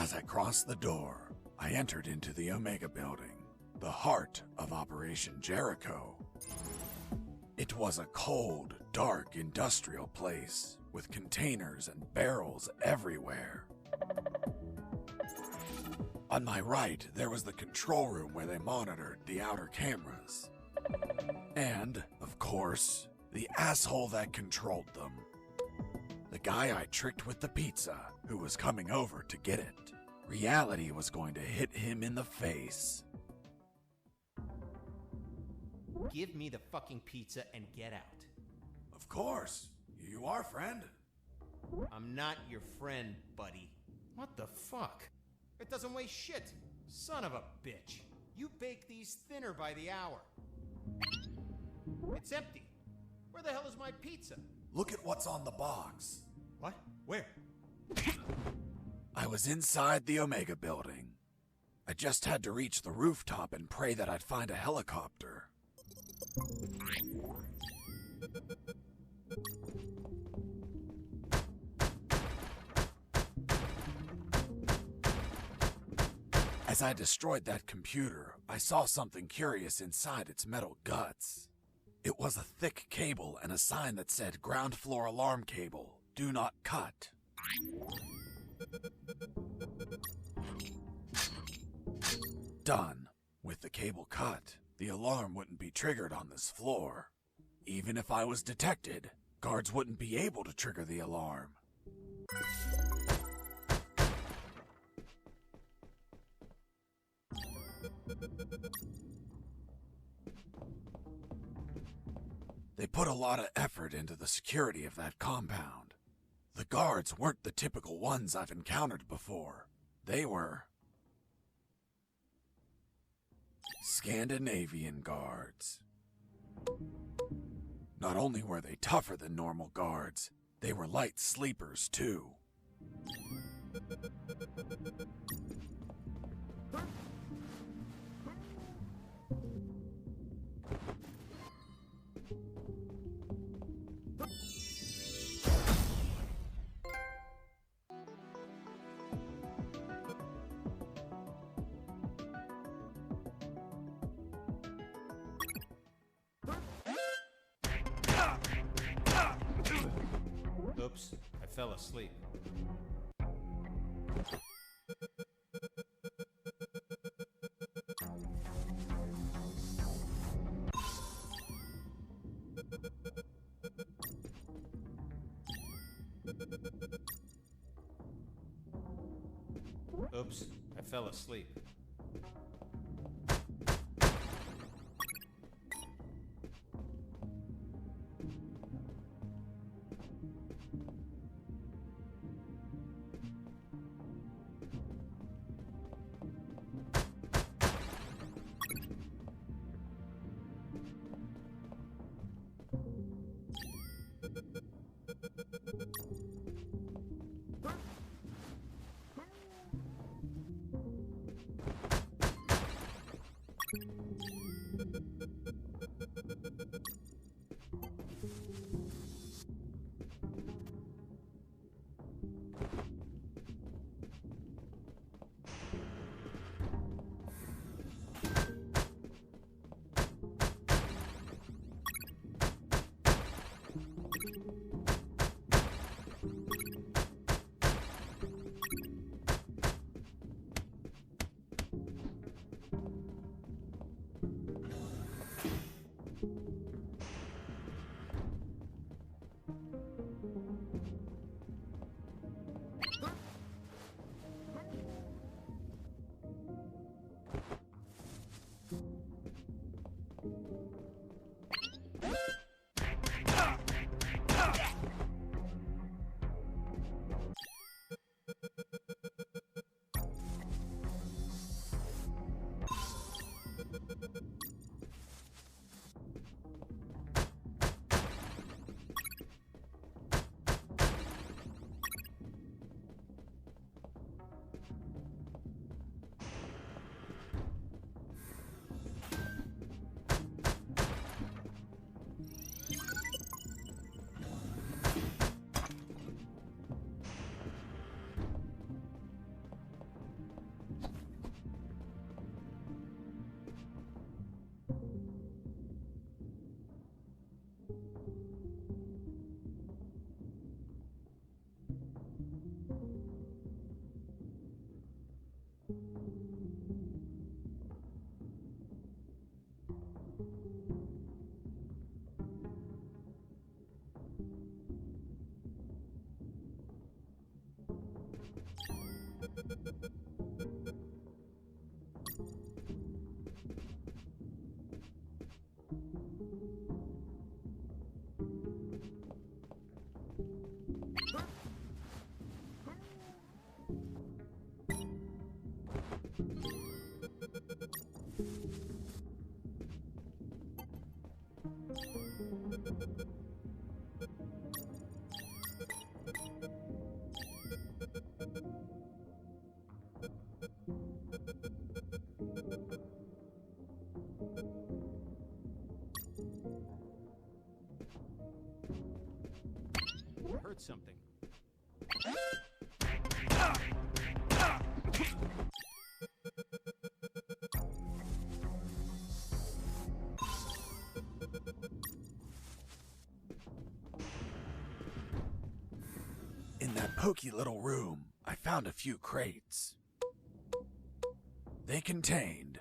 As I crossed the door, I entered into the Omega building, the heart of Operation Jericho. It was a cold, dark industrial place with containers and barrels everywhere. On my right, there was the control room where they monitored the outer cameras. And, of course, the asshole that controlled them. The guy I tricked with the pizza, who was coming over to get it. Reality was going to hit him in the face. Give me the fucking pizza and get out. Of course. You are, friend. I'm not your friend, buddy. What the fuck? It doesn't weigh shit. Son of a bitch. You bake these thinner by the hour. It's empty. Where the hell is my pizza? Look at what's on the box. What? Where? I was inside the Omega building. I just had to reach the rooftop and pray that I'd find a helicopter. As I destroyed that computer, I saw something curious inside its metal guts. It was a thick cable and a sign that said ground floor alarm cable, do not cut. Done. With the cable cut, the alarm wouldn't be triggered on this floor. Even if I was detected, guards wouldn't be able to trigger the alarm. They put a lot of effort into the security of that compound. The guards weren't the typical ones I've encountered before. They were Scandinavian guards. Not only were they tougher than normal guards, they were light sleepers too. Oops, I fell asleep. Oops, I fell asleep. heard something. In that pokey little room, I found a few crates. They contained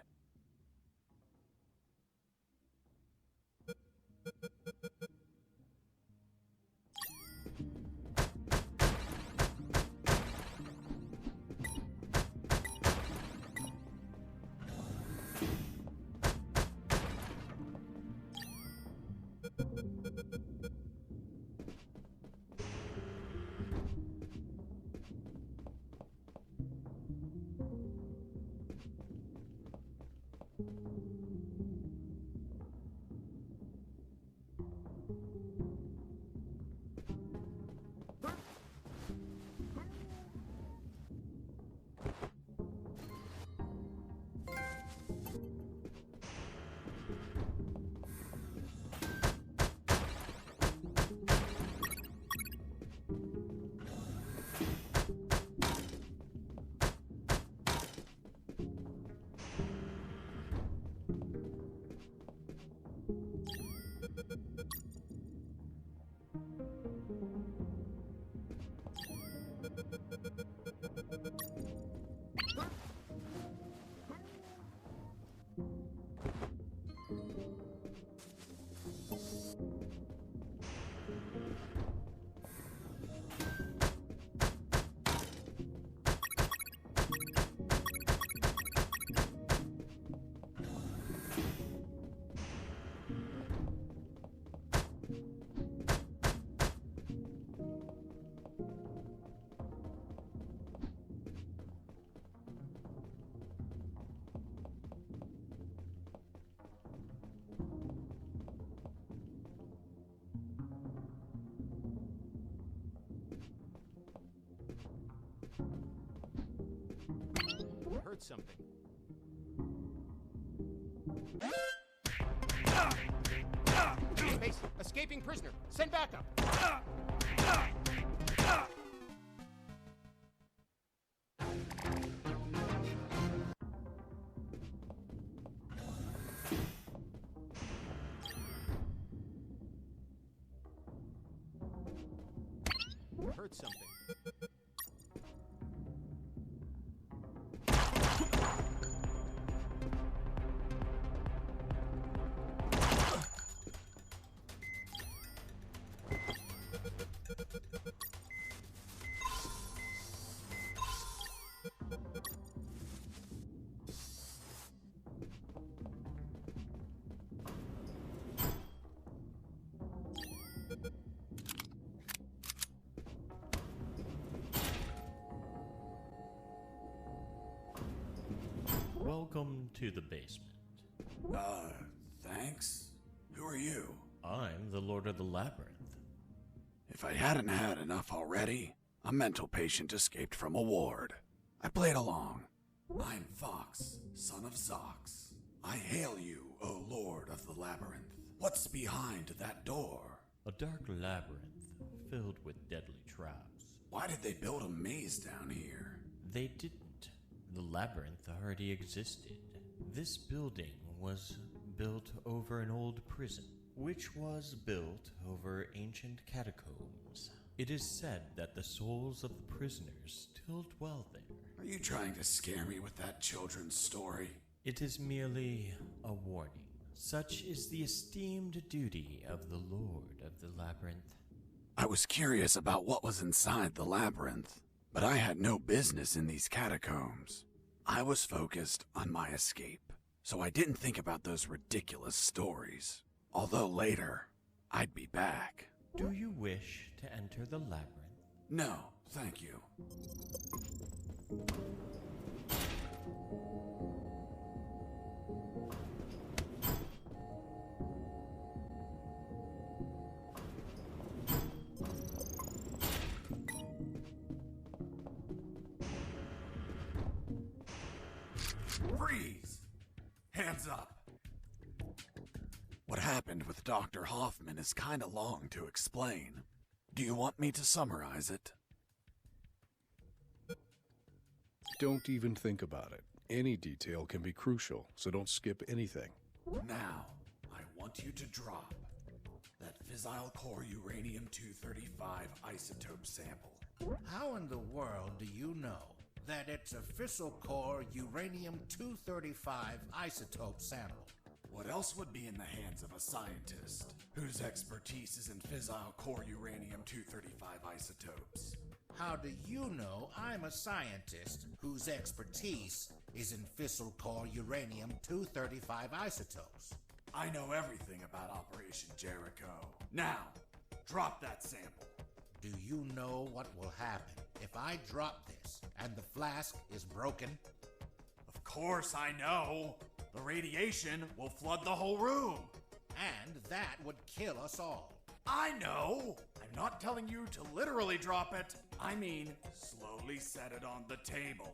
I heard something. Base, escaping prisoner. Send backup. I heard something. Welcome to the basement. Thanks? Who are you? I'm the Lord of the Labyrinth. If I hadn't had enough already, a mental patient escaped from a ward. I played along. I'm Fox, son of Zox. I hail you, O Lord of the Labyrinth. What's behind that door? A dark labyrinth filled with deadly traps. Why did they build a maze down here? They didn't. The labyrinth already existed. This building was built over an old prison, which was built over ancient catacombs. It is said that the souls of the prisoners still dwell there. Are you trying to scare me with that children's story? It is merely a warning. Such is the esteemed duty of the Lord of the Labyrinth. I was curious about what was inside the labyrinth, but I had no business in these catacombs. I was focused on my escape, so I didn't think about those ridiculous stories. Although later, I'd be back. Do you wish to enter the labyrinth? No, thank you. Freeze! Hands up! What happened with Dr. Hoffman is kinda long to explain. Do you want me to summarize it? Don't even think about it. Any detail can be crucial, so don't skip anything. Now, I want you to drop that fissile core uranium-235 isotope sample. How in the world do you know that it's a fissile core uranium-235 isotope sample? What else would be in the hands of a scientist whose expertise is in fissile core uranium-235 isotopes? How do you know I'm a scientist whose expertise is in fissile core uranium-235 isotopes? I know everything about Operation Jericho. Now, drop that sample. Do you know what will happen if I drop this and the flask is broken? Of course I know. The radiation will flood the whole room. And that would kill us all. I know. I'm not telling you to literally drop it. I mean, slowly set it on the table.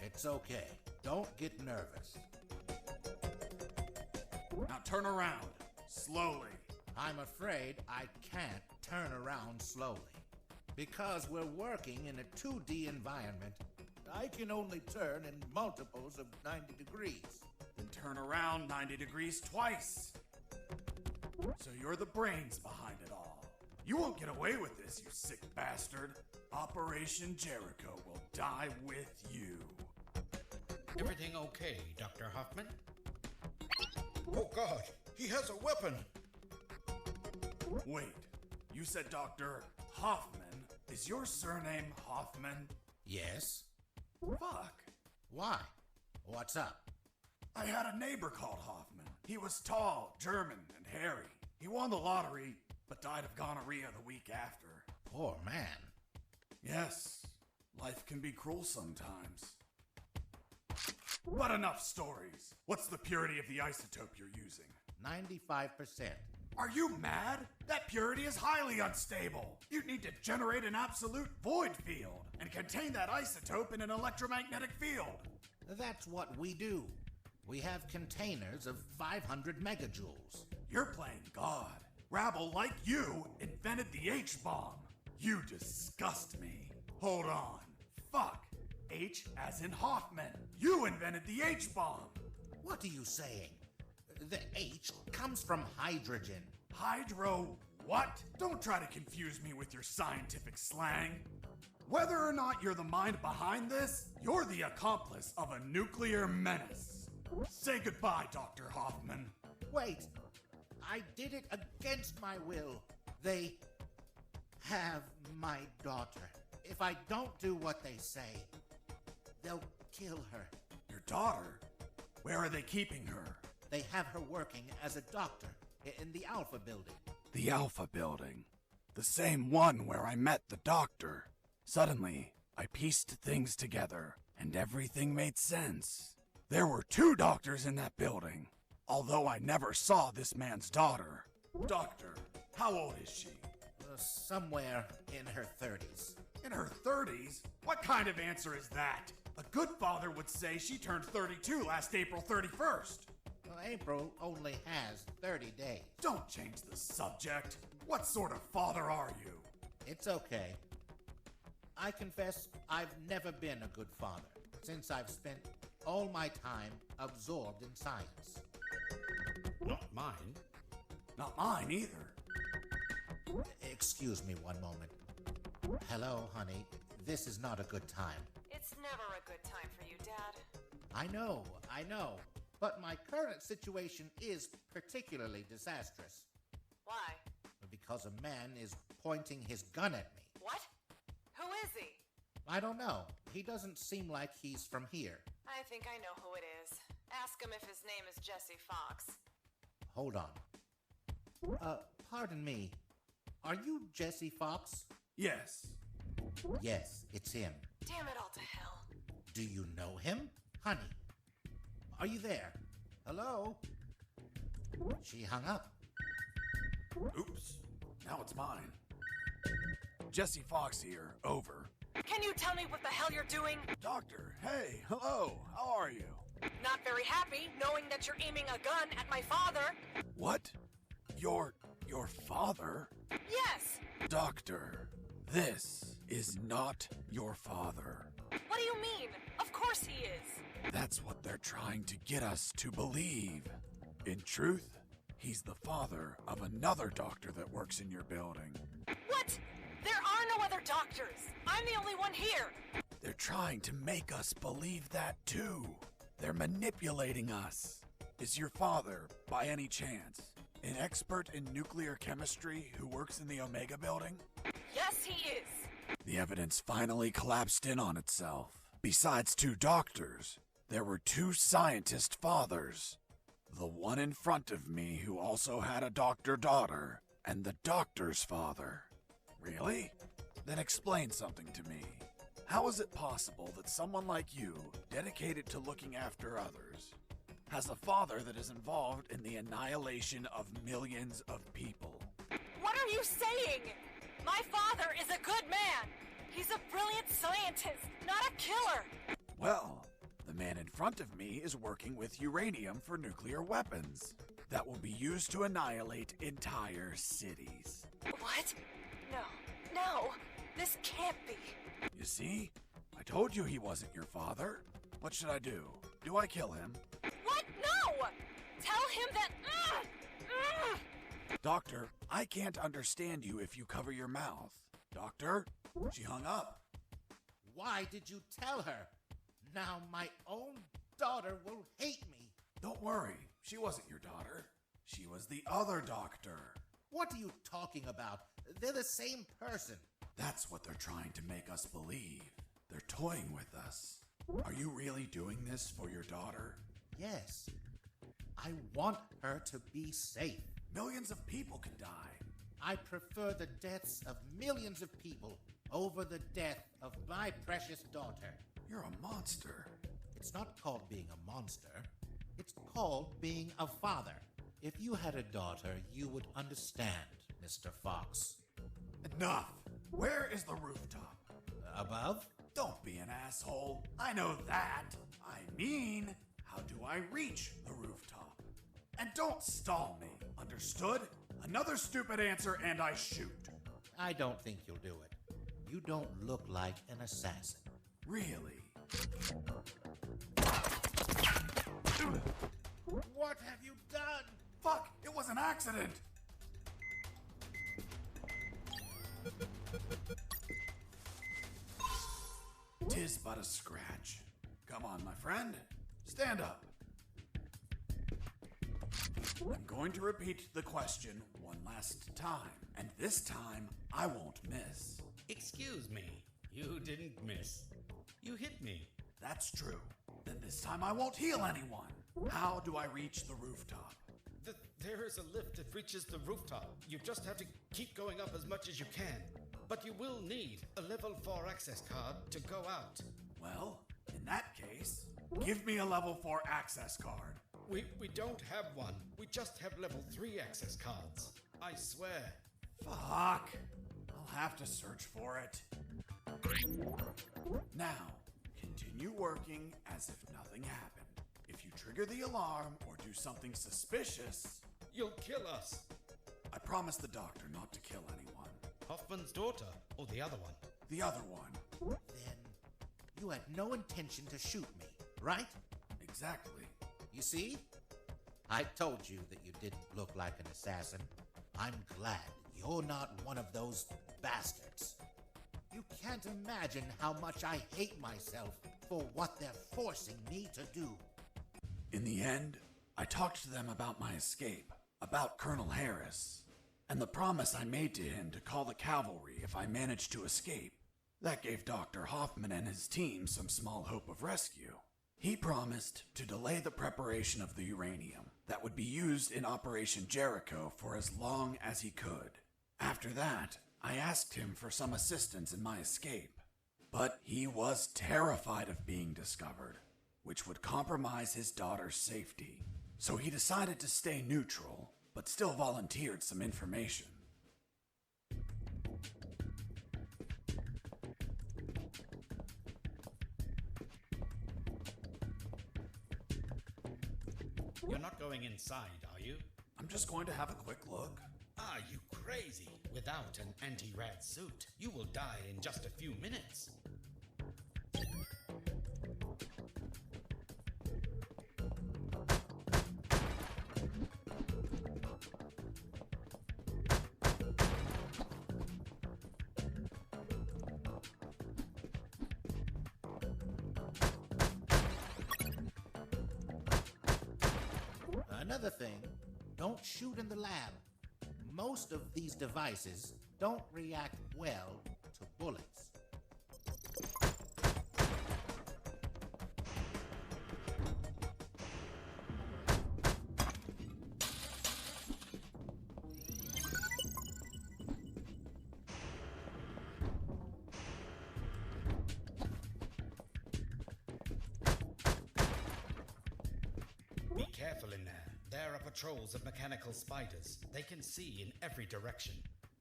It's okay. Don't get nervous. Now turn around. Slowly. I'm afraid I can't turn around slowly. Because we're working in a 2D environment, I can only turn in multiples of 90 degrees. Then turn around 90 degrees twice. So you're the brains behind it all. You won't get away with this, you sick bastard. Operation Jericho will die with you. Everything okay, Dr. Hoffman? Oh God, he has a weapon! Wait, you said Dr. Hoffman. Is your surname Hoffman? Yes? Fuck. Why? What's up? I had a neighbor called Hoffman. He was tall, German, and hairy. He won the lottery, but died of gonorrhea the week after. Poor man. Yes, life can be cruel sometimes. But enough stories. What's the purity of the isotope you're using? 95%. Are you mad? That purity is highly unstable. You'd need to generate an absolute void field and contain that isotope in an electromagnetic field. That's what we do. We have containers of 500 megajoules. You're playing God. Rabble like you invented the H-bomb. You disgust me. Hold on. Fuck. H as in Hoffman. You invented the H-bomb. What are you saying? The H comes from hydrogen. Hydro what? Don't try to confuse me with your scientific slang. Whether or not you're the mind behind this, you're the accomplice of a nuclear menace. Say goodbye, Dr. Hoffman. Wait. I did it against my will. They have my daughter. If I don't do what they say, they'll kill her. Your daughter? Where are they keeping her? They have her working as a doctor in the Alpha building. The Alpha building. The same one where I met the doctor. Suddenly, I pieced things together, and everything made sense. There were 2 doctors in that building, although I never saw this man's daughter. Doctor, how old is she? Somewhere in her 30s. In her 30s? What kind of answer is that? A good father would say she turned 32 last April 31st. Well, April only has 30 days. Don't change the subject. What sort of father are you? It's okay. I confess I've never been a good father, since I've spent all my time absorbed in science. Not mine. Not mine either. Excuse me one moment. Hello, honey. This is not a good time. It's never a good time for you, Dad. I know. But my current situation is particularly disastrous. Why? Because a man is pointing his gun at me. What? Who is he? I don't know. He doesn't seem like he's from here. I think I know who it is. Ask him if his name is Jesse Fox. Hold on. Pardon me. Are you Jesse Fox? Yes. Yes, it's him. Damn it all to hell. Do you know him? Honey, are you there? Hello? She hung up. Oops. Now it's mine. Jesse Fox here. Over. Can you tell me what the hell you're doing? Doctor, hey, hello. How are you? Not very happy knowing that you're aiming a gun at my father. What? Your father? Yes, Doctor, this is not your father. What do you mean? Of course he is. That's what they're trying to get us to believe. In truth, he's the father of another doctor that works in your building. What? There are no other doctors. I'm the only one here. They're trying to make us believe that too. They're manipulating us. Is your father, by any chance, an expert in nuclear chemistry who works in the Omega building? Yes, he is. The evidence finally collapsed in on itself. Besides 2 doctors, there were 2 scientist fathers. The one in front of me who also had a doctor daughter, and the doctor's father. Really? Then explain something to me. How is it possible that someone like you, dedicated to looking after others, has a father that is involved in the annihilation of millions of people? What are you saying? My father is a good man. He's a brilliant scientist, not a killer. Well, the man in front of me is working with uranium for nuclear weapons that will be used to annihilate entire cities. What? No, this can't be. You see? I told you he wasn't your father. What should I do? Do I kill him? What? No! Tell him that... Doctor, I can't understand you if you cover your mouth. Doctor? She hung up. Why did you tell her? Now my own daughter will hate me. Don't worry. She wasn't your daughter. She was the other doctor. What are you talking about? They're the same person. That's what they're trying to make us believe. They're toying with us. Are you really doing this for your daughter? Yes. I want her to be safe. Millions of people could die. I prefer the deaths of millions of people over the death of my precious daughter. You're a monster. It's not called being a monster. It's called being a father. If you had a daughter, you would understand, Mr. Fox. Enough. Where is the rooftop? Above? Don't be an asshole. I know that. I mean, how do I reach the rooftop? And don't stall me, understood? Another stupid answer and I shoot. I don't think you'll do it. You don't look like an assassin. Really? What have you done? Fuck, it was an accident. Tis but a scratch. Come on, my friend. Stand up. I'm going to repeat the question one last time, and this time I won't miss. Excuse me. You didn't miss. You hit me. That's true. Then this time I won't heal anyone. How do I reach the rooftop? There is a lift that reaches the rooftop. You just have to keep going up as much as you can. But you will need a level 4 access card to go out. Well, in that case, give me a level 4 access card. We don't have one. We just have level 3 access cards. I swear. Fuck. I'll have to search for it. Now, continue working as if nothing happened. If you trigger the alarm or do something suspicious, You'll kill us. I promise the doctor not to kill anyone. Hoffman's daughter, or the other one. The other one. Then you had no intention to shoot me, right? Exactly. You see? I told you that you didn't look like an assassin. I'm glad you're not one of those bastards. You can't imagine how much I hate myself for what they're forcing me to do. In the end, I talked to them about my escape, about Colonel Harris, and the promise I made to him to call the cavalry if I managed to escape. That gave Dr. Hoffman and his team some small hope of rescue. He promised to delay the preparation of the uranium that would be used in Operation Jericho for as long as he could. After that, I asked him for some assistance in my escape, but he was terrified of being discovered, which would compromise his daughter's safety. So he decided to stay neutral, but still volunteered some information. You're not going inside, are you? I'm just going to have a quick look. Are you crazy? crazy. Without an anti-rad suit, you will die in just a few minutes. Another thing, don't shoot in the lab. Most of these devices don't react well to bullets. Be careful in there. There are patrols of mechanical spiders. They can see in every direction.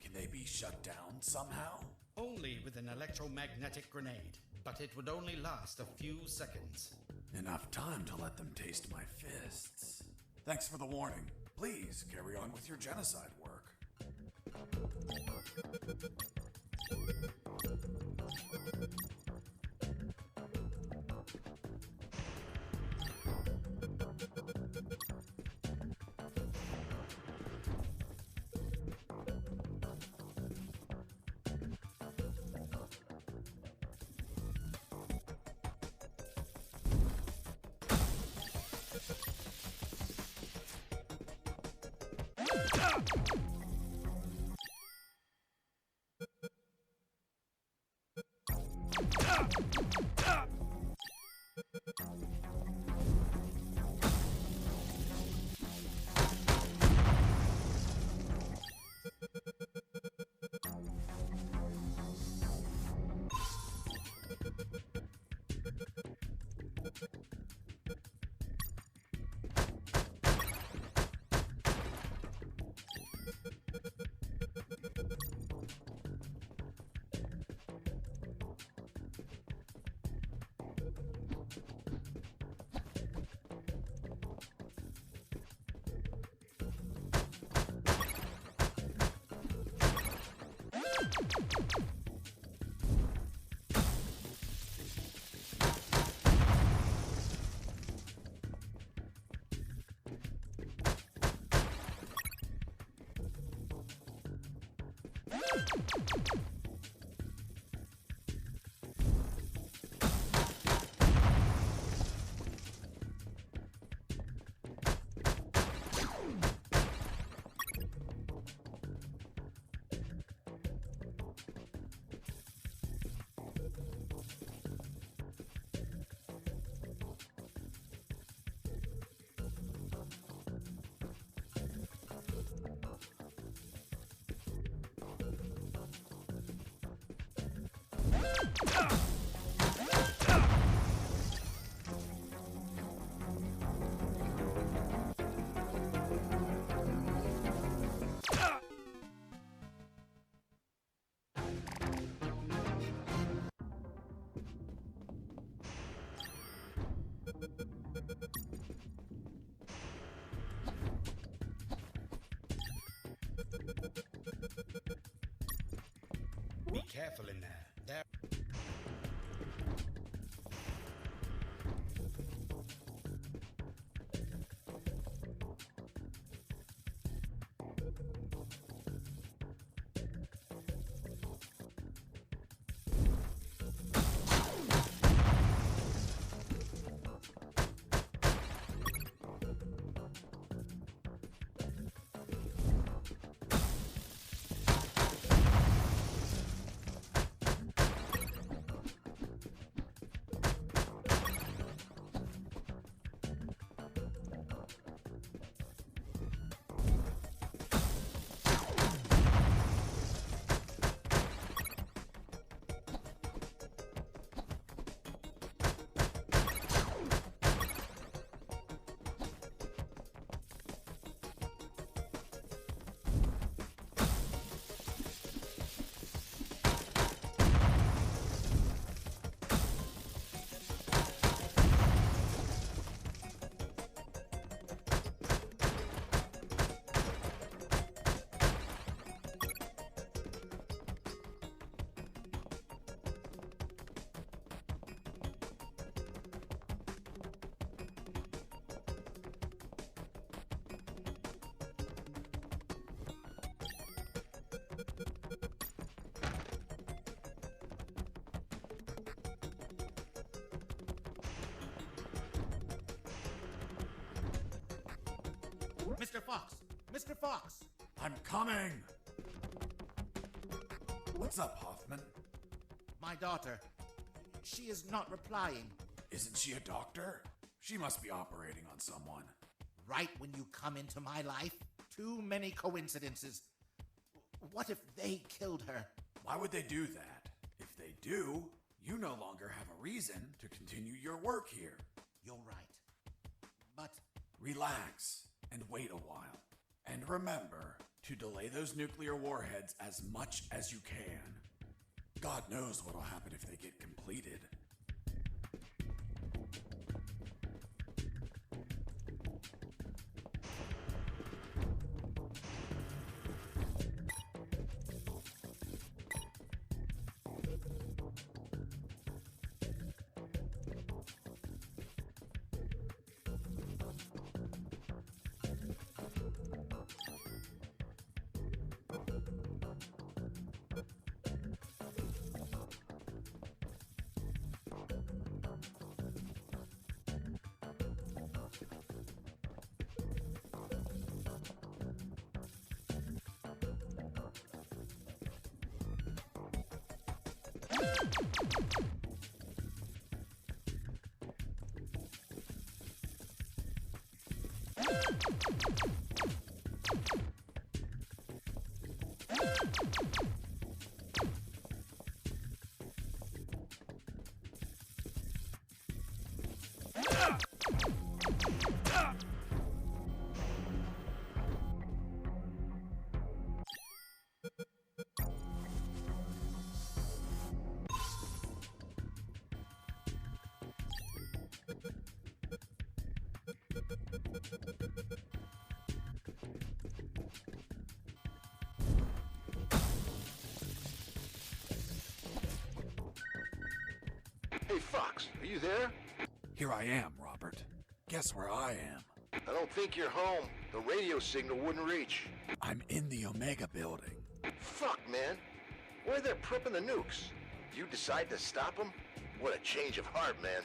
Can they be shut down somehow? Only with an electromagnetic grenade, but it would only last a few seconds. Enough time to let them taste my fists. Thanks for the warning. Please carry on with your genocide work. Be careful in there. There. Mr. Fox! Mr. Fox! I'm coming! What's up, Hoffman? My daughter. She is not replying. Isn't she a doctor? She must be operating on someone. Right when you come into my life, too many coincidences. What if they killed her? Why would they do that? If they do, you no longer have a reason to continue your work here. You're right. But Relax and wait a while. And remember to delay those nuclear warheads as much as you can. God knows what'll happen if they get completed. Hey, Fox, are you there? Here I am, Robert. Guess where I am? I don't think you're home. The radio signal wouldn't reach. I'm in the Omega building. Fuck, man. Where they're prepping the nukes. You decide to stop them? What a change of heart, man.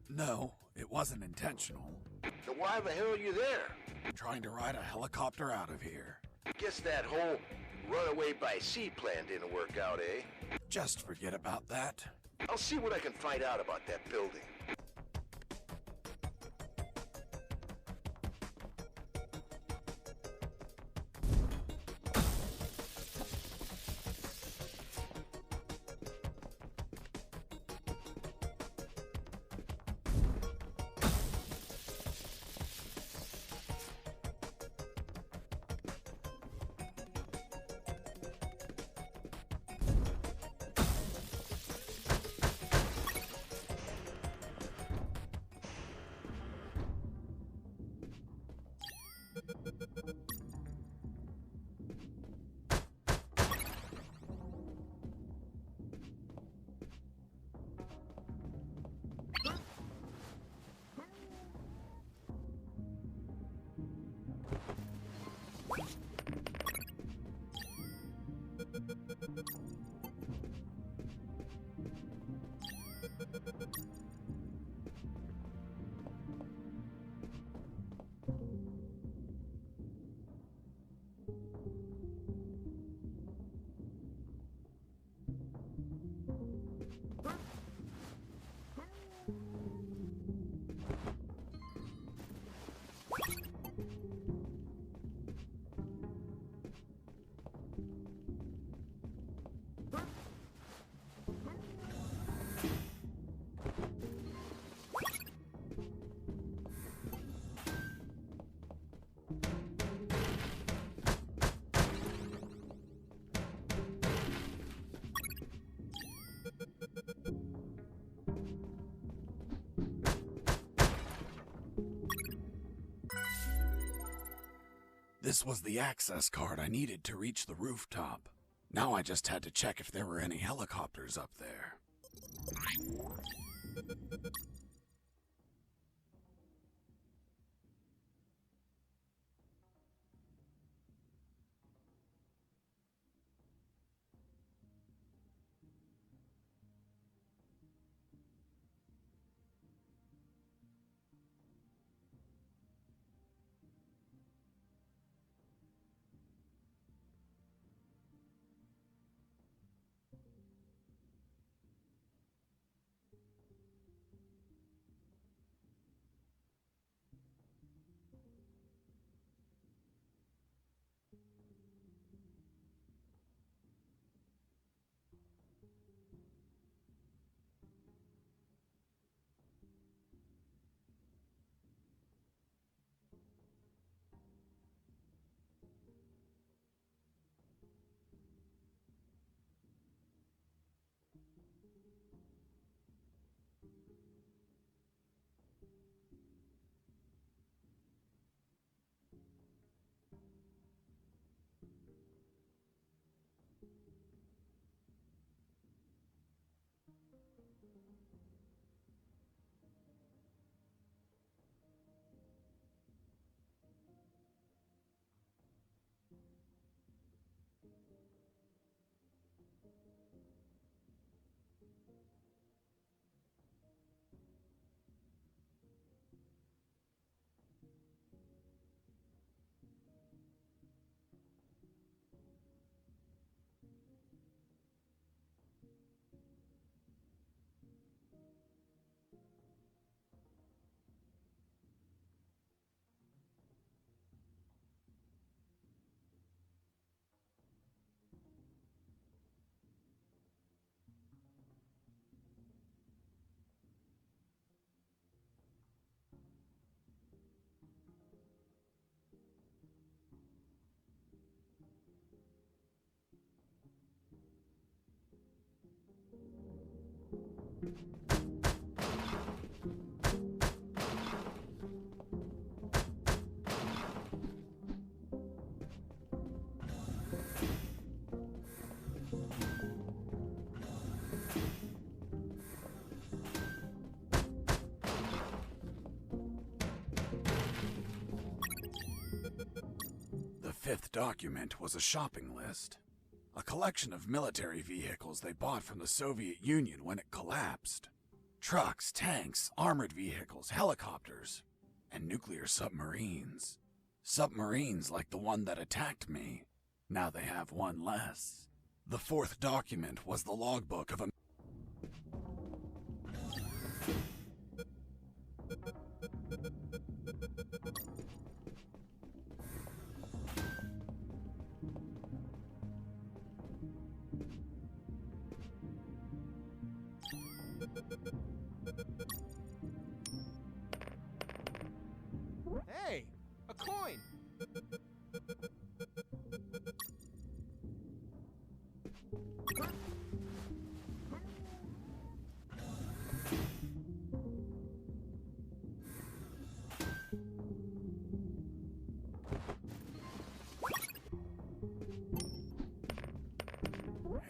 No, it wasn't intentional. Then why the hell are you there? Trying to ride a helicopter out of here. Guess that whole runaway by sea plan didn't work out, eh? Just forget about that. I'll see what I can find out about that building. This was the access card I needed to reach the rooftop. Now I just had to check if there were any helicopters up there. The fifth document was a shopping list. A collection of military vehicles they bought from the Soviet Union when it collapsed. Trucks, tanks, armored vehicles, helicopters, and nuclear submarines. Submarines like the one that attacked me. Now they have one less. The fourth document was the logbook of a... Hey, a coin!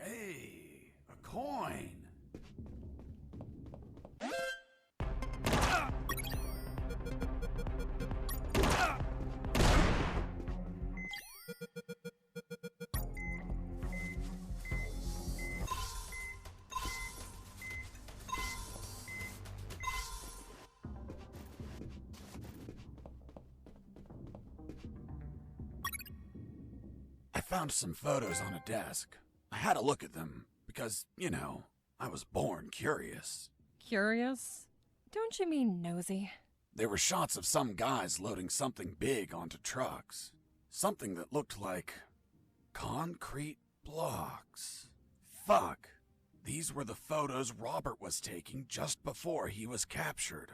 Hey, a coin! I found some photos on a desk. I had a look at them because, you know, I was born curious. Curious? Don't you mean nosy? There were shots of some guys loading something big onto trucks. Something that looked like concrete blocks. Fuck. These were the photos Robert was taking just before he was captured.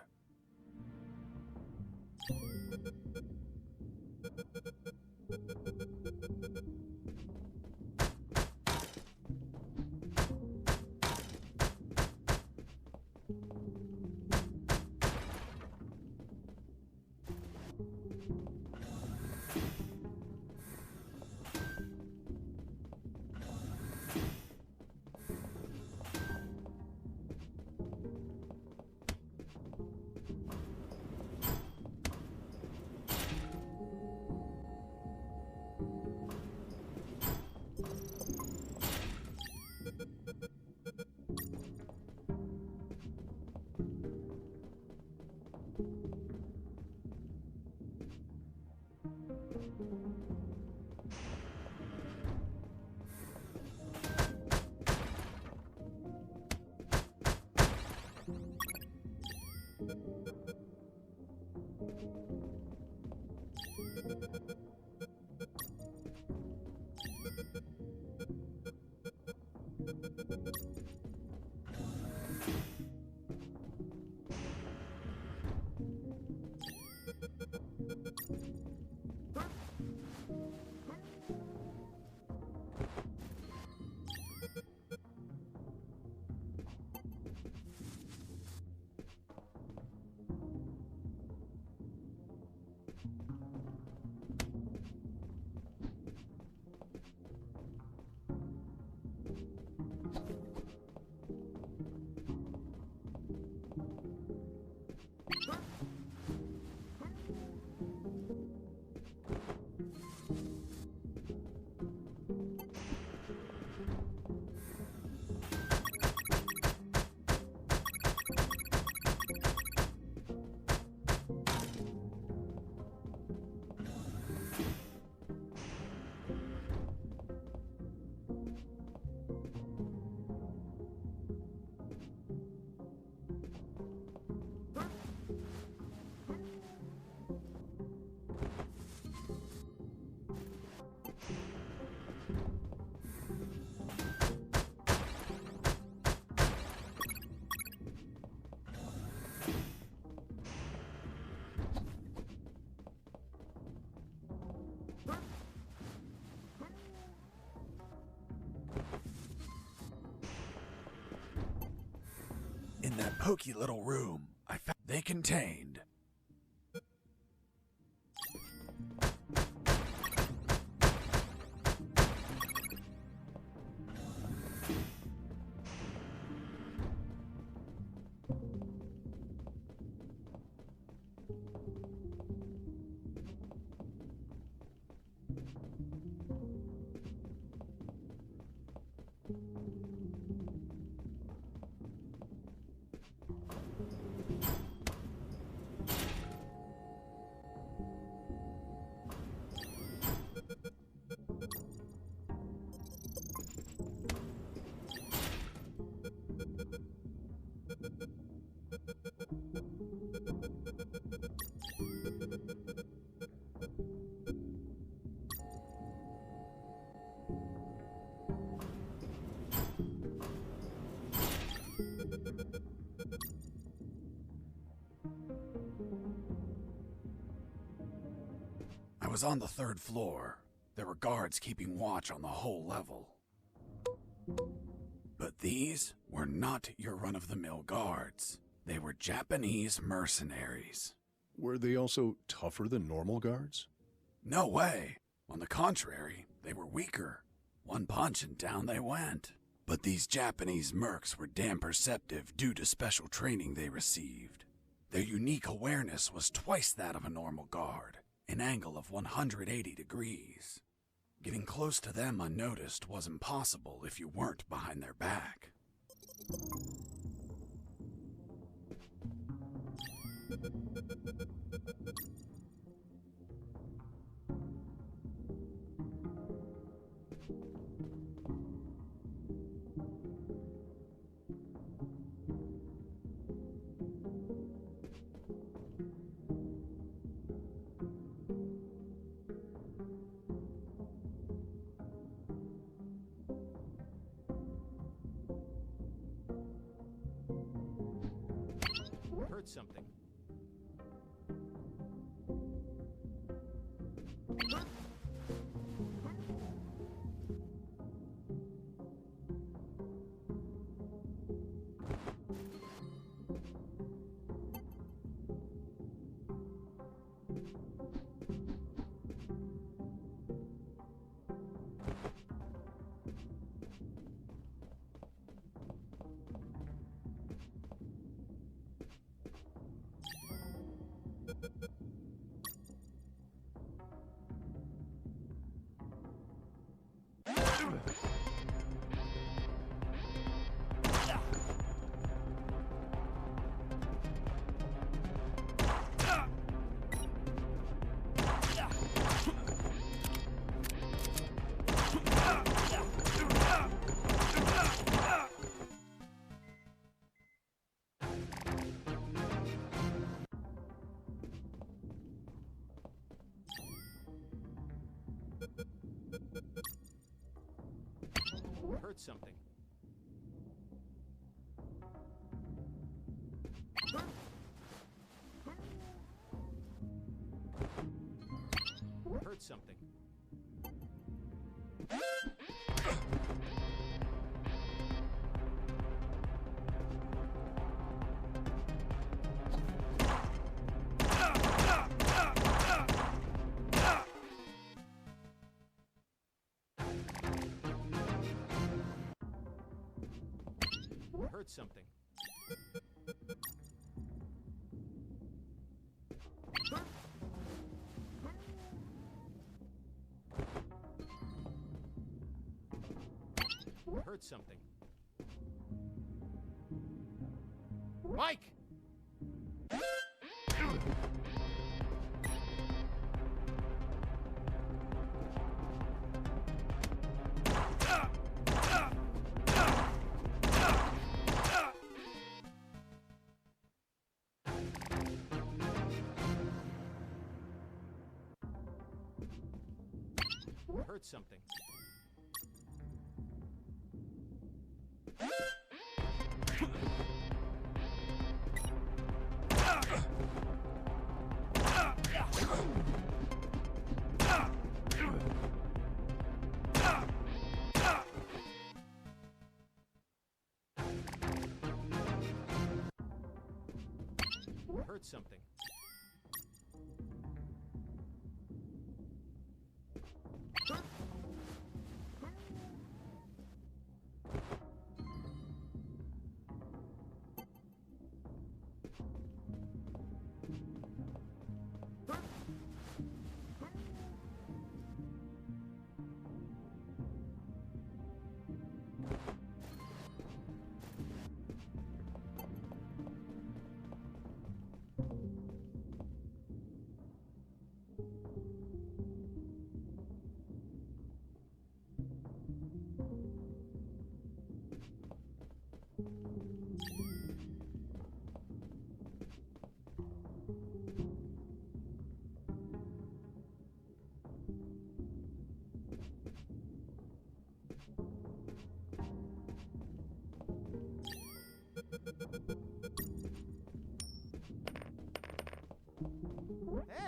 In that pokey little room, I found they contained I was on the 3rd floor. There were guards keeping watch on the whole level. But these were not your run-of-the-mill guards. They were Japanese mercenaries. Were they also tougher than normal guards? No way. On the contrary, they were weaker. One punch and down they went. But these Japanese mercs were damn perceptive due to special training they received. Their unique awareness was twice that of a normal guard, an angle of 180 degrees. Getting close to them unnoticed was impossible if you weren't behind their back. Heard something. Heard something. Heard something. Heard something. Heard something. Mike! Heard something. Heard something.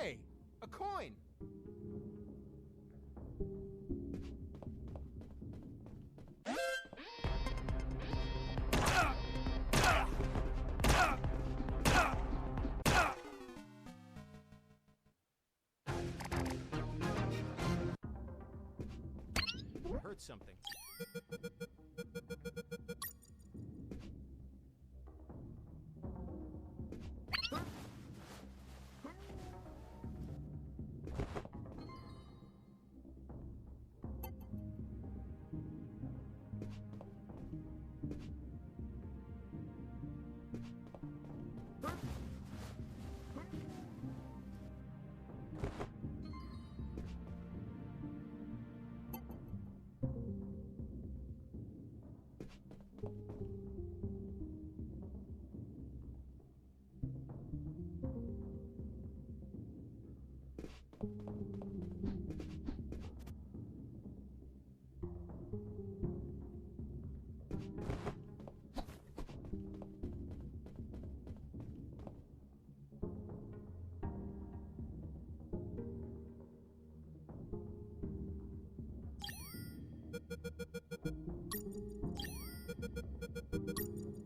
Hey, a coin. Heard something.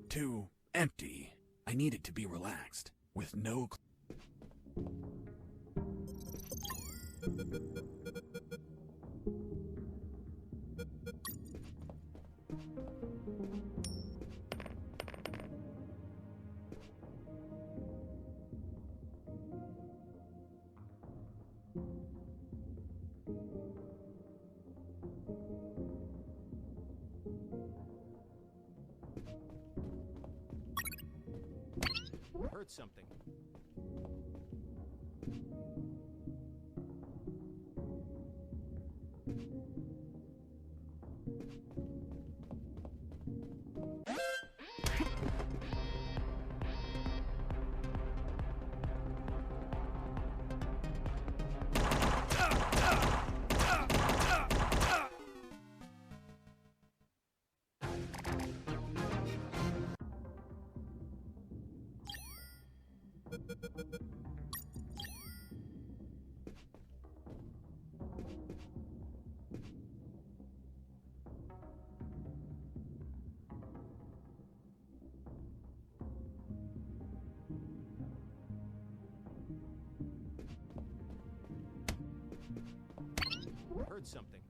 Too empty. I needed to be relaxed, with no Heard something. Heard something.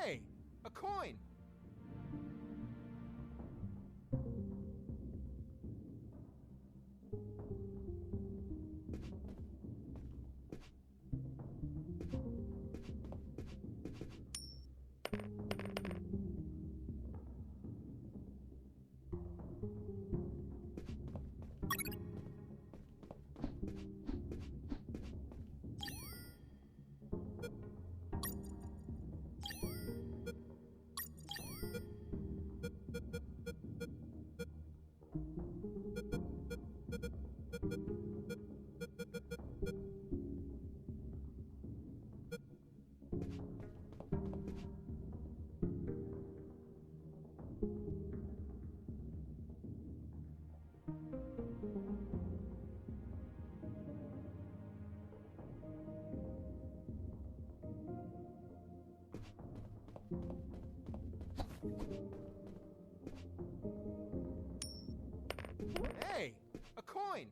Hey, a coin. Hey! A coin!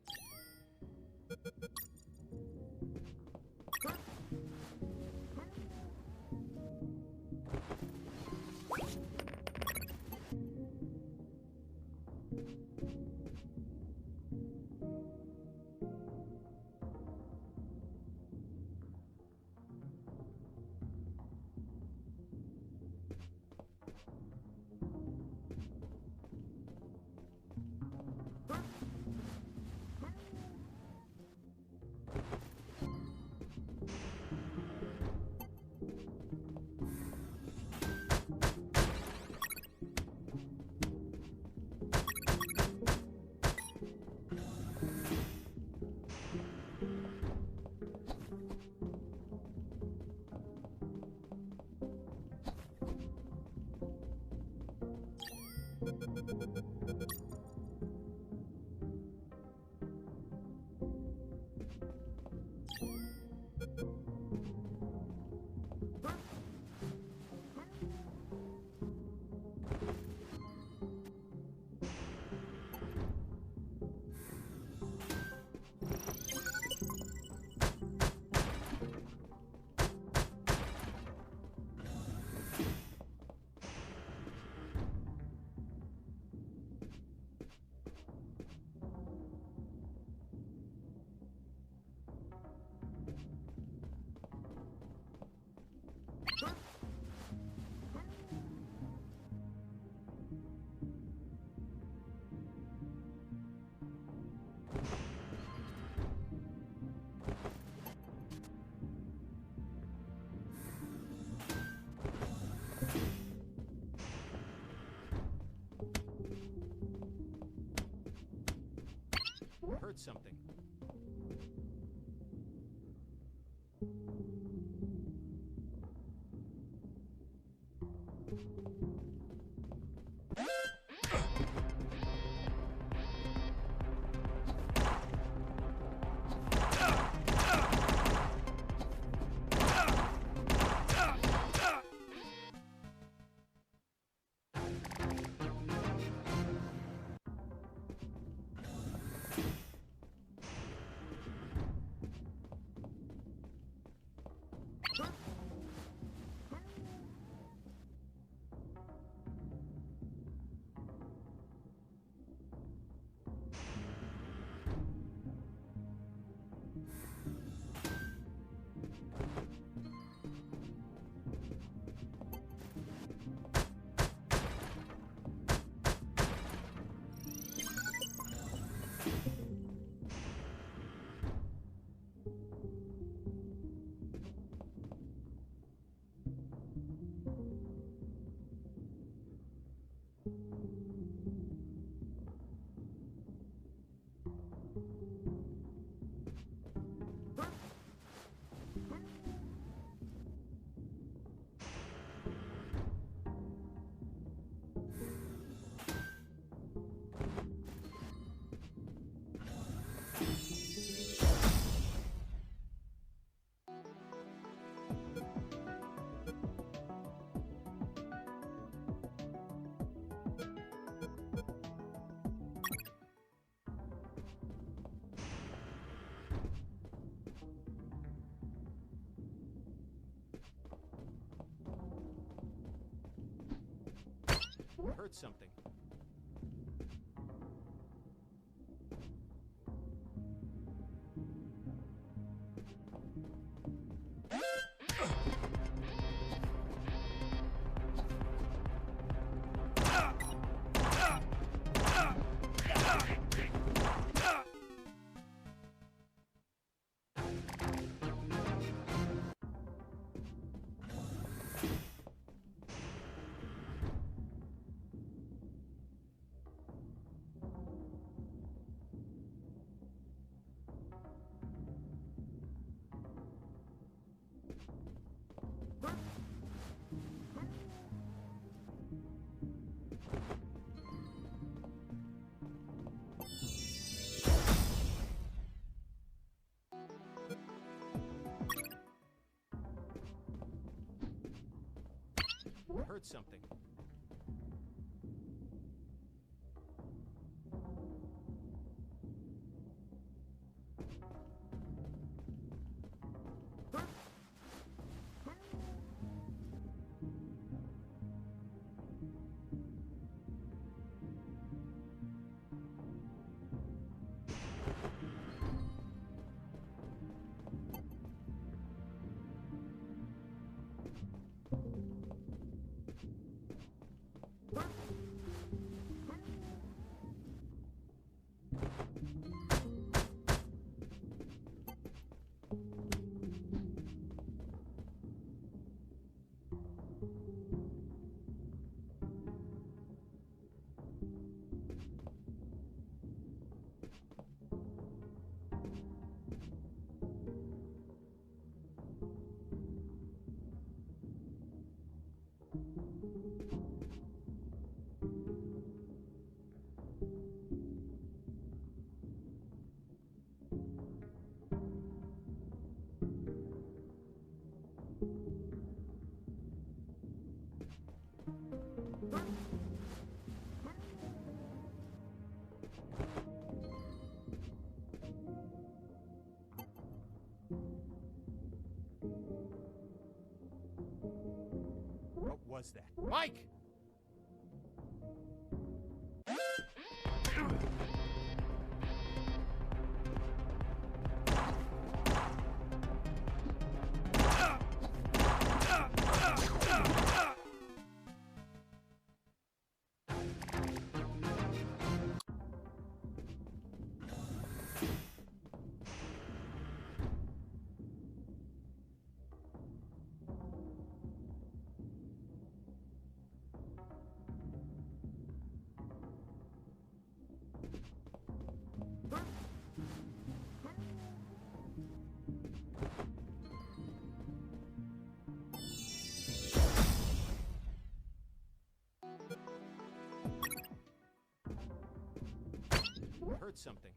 Heard something. Heard something. Heard something. was that? Mike! I heard something.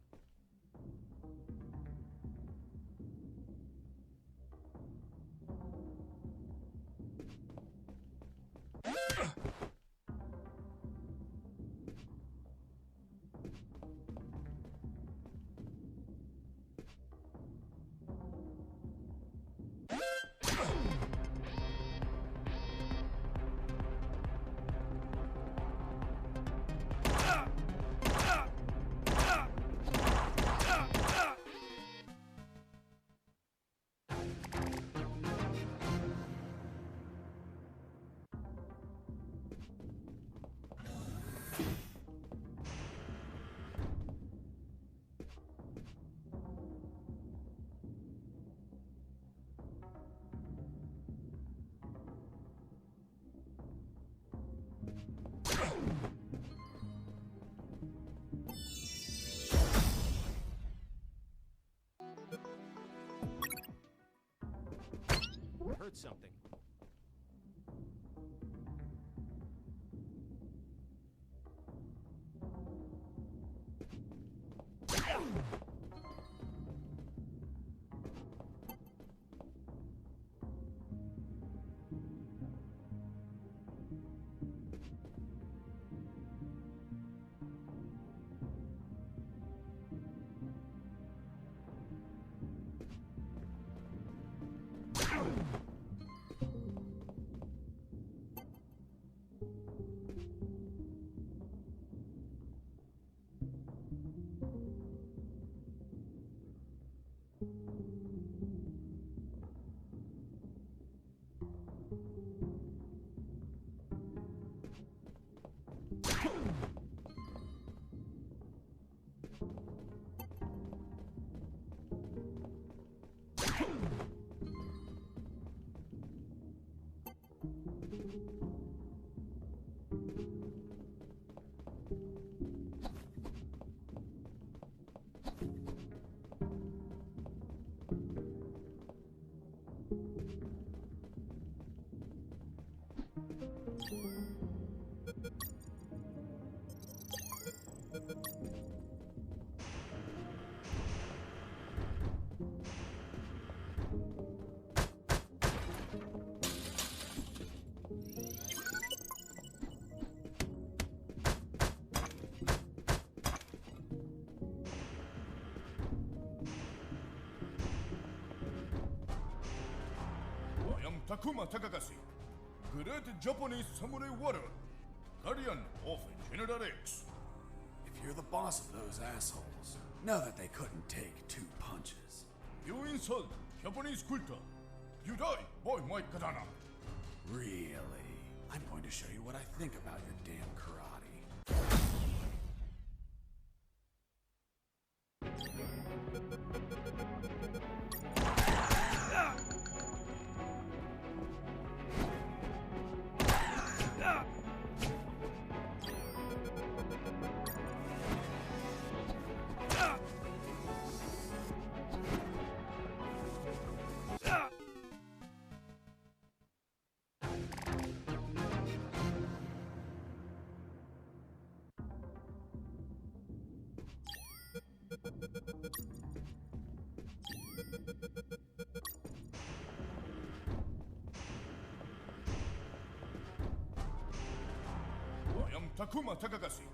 I heard something. Takuma Takagashi, Great Japanese Samurai Warrior, Guardian of General X. If you're the boss of those assholes, know that they couldn't take 2 punches. You insult Japanese culture. You die by my katana. Really? I'm going to show you what I think about your damn karate. I am Takuma Takagashi.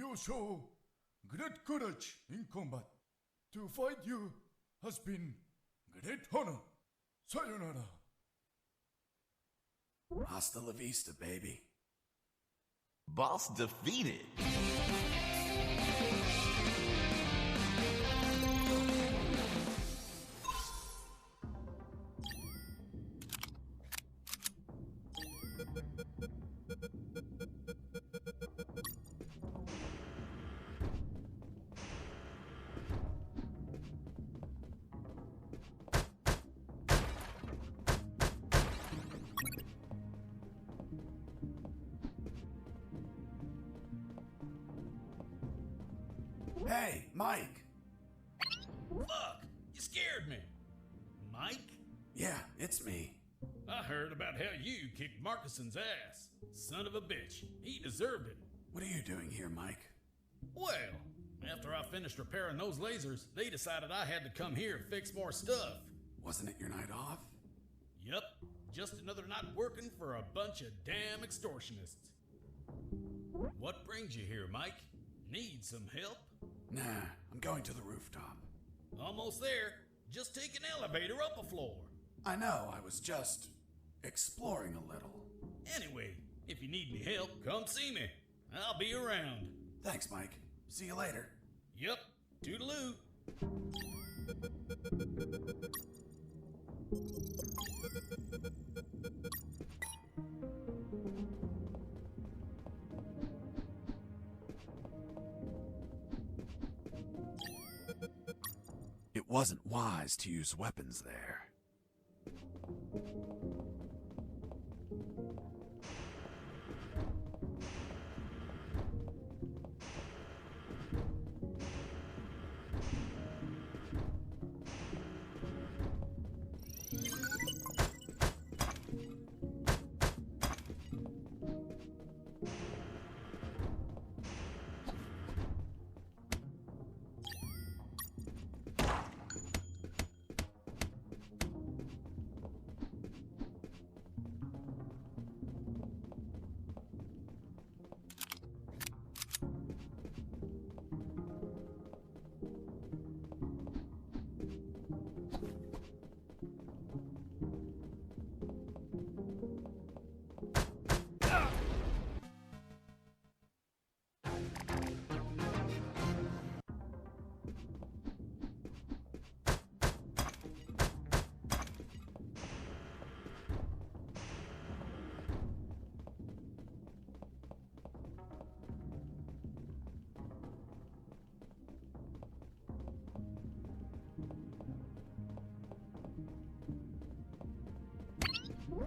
you show great courage in combat. To fight you has been great honor. Sayonara. Hasta la vista, baby. Boss defeated. Hey, Mike. Fuck! You scared me. Mike? Yeah, it's me. I heard about how you kicked Marcuson's ass. Son of a bitch. He deserved it. What are you doing here, Mike? Well, after I finished repairing those lasers, they decided I had to come here and fix more stuff. Wasn't it your night off? Yep, just another night working for a bunch of damn extortionists. What brings you here, Mike? Need some help? Nah, I'm going to the rooftop. Almost there. Just take an elevator up a floor. I know, I was just exploring a little. Anyway, if you need any help, come see me. I'll be around. Thanks, Mike. See you later. Yep, toodaloo. It wasn't wise to use weapons there.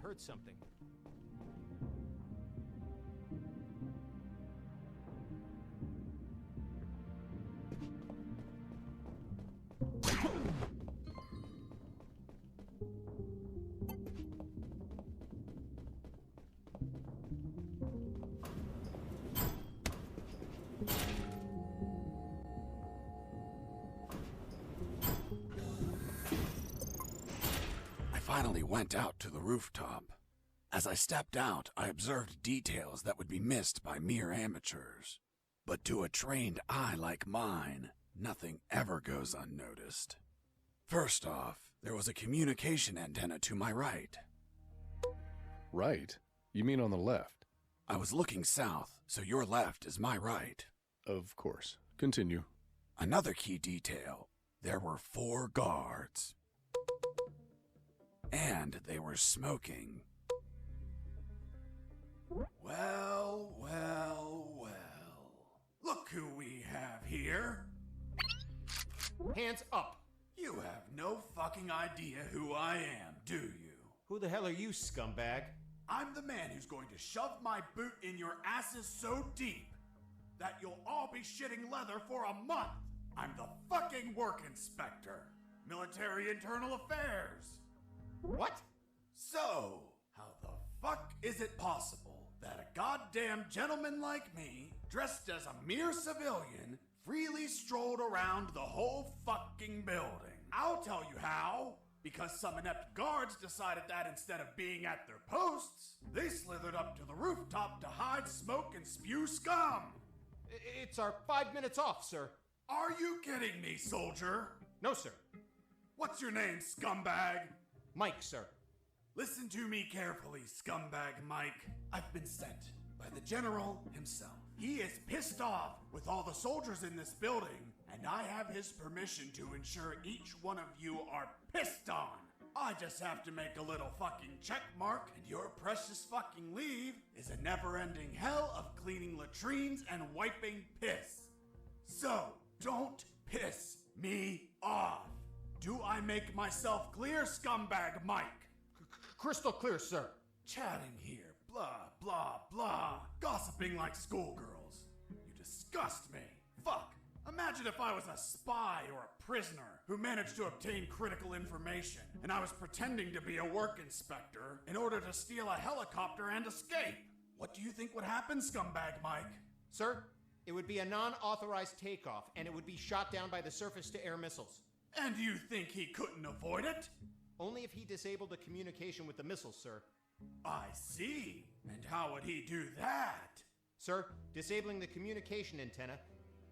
Heard something. Finally went out to the rooftop. As I stepped out, I observed details that would be missed by mere amateurs. But to a trained eye like mine, nothing ever goes unnoticed. First off, there was a communication antenna to my right. Right? You mean on the left? I was looking south, so your left is my right. Of course. Continue. Another key detail. There were 4 guards. And they were smoking. Well, well, well. Look who we have here. Hands up! You have no fucking idea who I am, do you? Who the hell are you, scumbag? I'm the man who's going to shove my boot in your asses so deep that you'll all be shitting leather for a month. I'm the fucking work inspector. Military Internal Affairs. What? So, how the fuck is it possible that a goddamn gentleman like me, dressed as a mere civilian, freely strolled around the whole fucking building? I'll tell you how. Because some inept guards decided that instead of being at their posts, they slithered up to the rooftop to hide, smoke, and spew scum. It's our 5 minutes off, sir. Are you kidding me, soldier? No, sir. What's your name, scumbag? Mike, sir. Listen to me carefully, scumbag Mike. I've been sent by the general himself. He is pissed off with all the soldiers in this building, and I have his permission to ensure each one of you are pissed on. I just have to make a little fucking check mark, and your precious fucking leave is a never-ending hell of cleaning latrines and wiping piss. So, don't piss me off. Do I make myself clear, scumbag Mike? Crystal clear, sir. Chatting here, blah, blah, blah. Gossiping like schoolgirls. You disgust me. Fuck. Imagine if I was a spy or a prisoner who managed to obtain critical information, and I was pretending to be a work inspector in order to steal a helicopter and escape. What do you think would happen, scumbag Mike? Sir, it would be a non-authorized takeoff, and it would be shot down by the surface-to-air missiles. And you think he couldn't avoid it? Only if he disabled the communication with the missiles, sir. I see. And how would he do that? Sir, disabling the communication antenna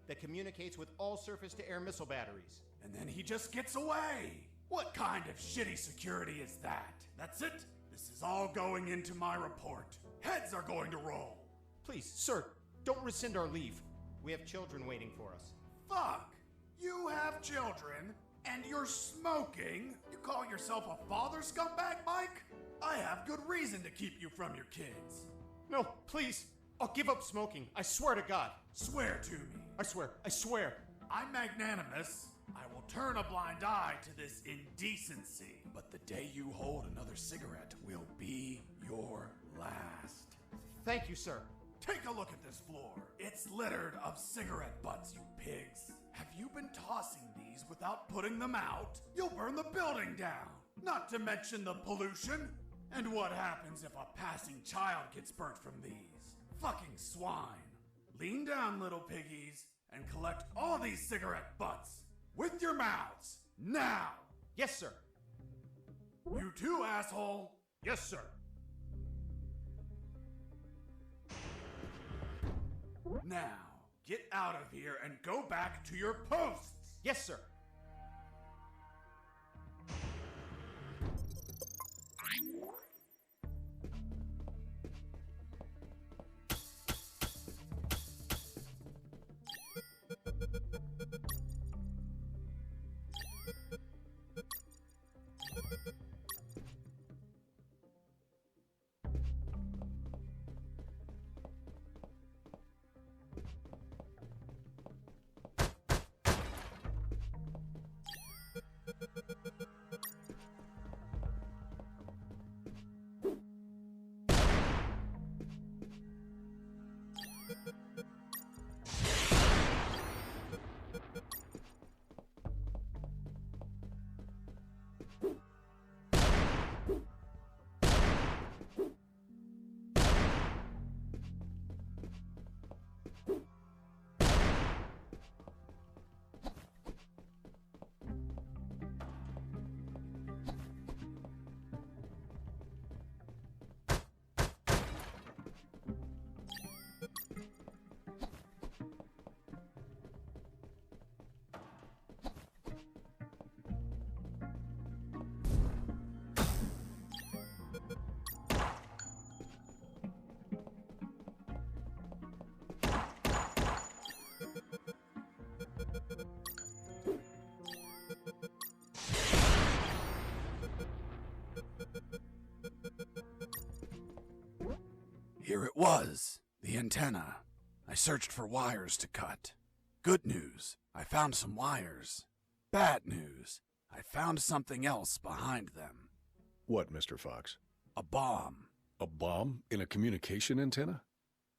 that communicates with all surface-to-air missile batteries. And then he just gets away. What kind of shitty security is that? That's it? This is all going into my report. Heads are going to roll. Please, sir, don't rescind our leave. We have children waiting for us. Fuck! You have children, and you're smoking? You call yourself a father, scumbag Mike? I have good reason to keep you from your kids. No, please. I'll give up smoking. I swear to God. Swear to me. I swear. I'm magnanimous. I will turn a blind eye to this indecency. But the day you hold another cigarette will be your last. Thank you, sir. Take a look at this floor. It's littered of cigarette butts, you pigs. Have you been tossing these without putting them out? You'll burn the building down. Not to mention the pollution. And what happens if a passing child gets burnt from these? Fucking swine. Lean down, little piggies, and collect all these cigarette butts. With your mouths. Now! Yes, sir. You too, asshole. Yes, sir. Now, get out of here and go back to your posts. Yes, sir. Here it was, the antenna. I searched for wires to cut. Good news, I found some wires. Bad news, I found something else behind them. What, Mr. Fox? A bomb. A bomb in a communication antenna?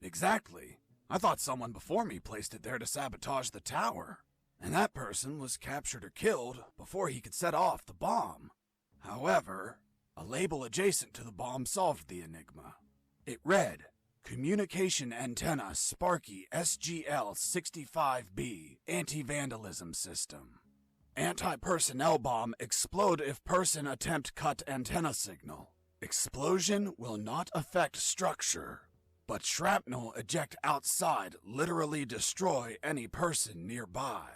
Exactly. I thought someone before me placed it there to sabotage the tower. And that person was captured or killed before he could set off the bomb. However, a label adjacent to the bomb solved the enigma. It read, Communication Antenna Sparky SGL-65B Anti-Vandalism System. Anti-personnel bomb explode if person attempt cut antenna signal. Explosion will not affect structure, but shrapnel eject outside literally destroy any person nearby.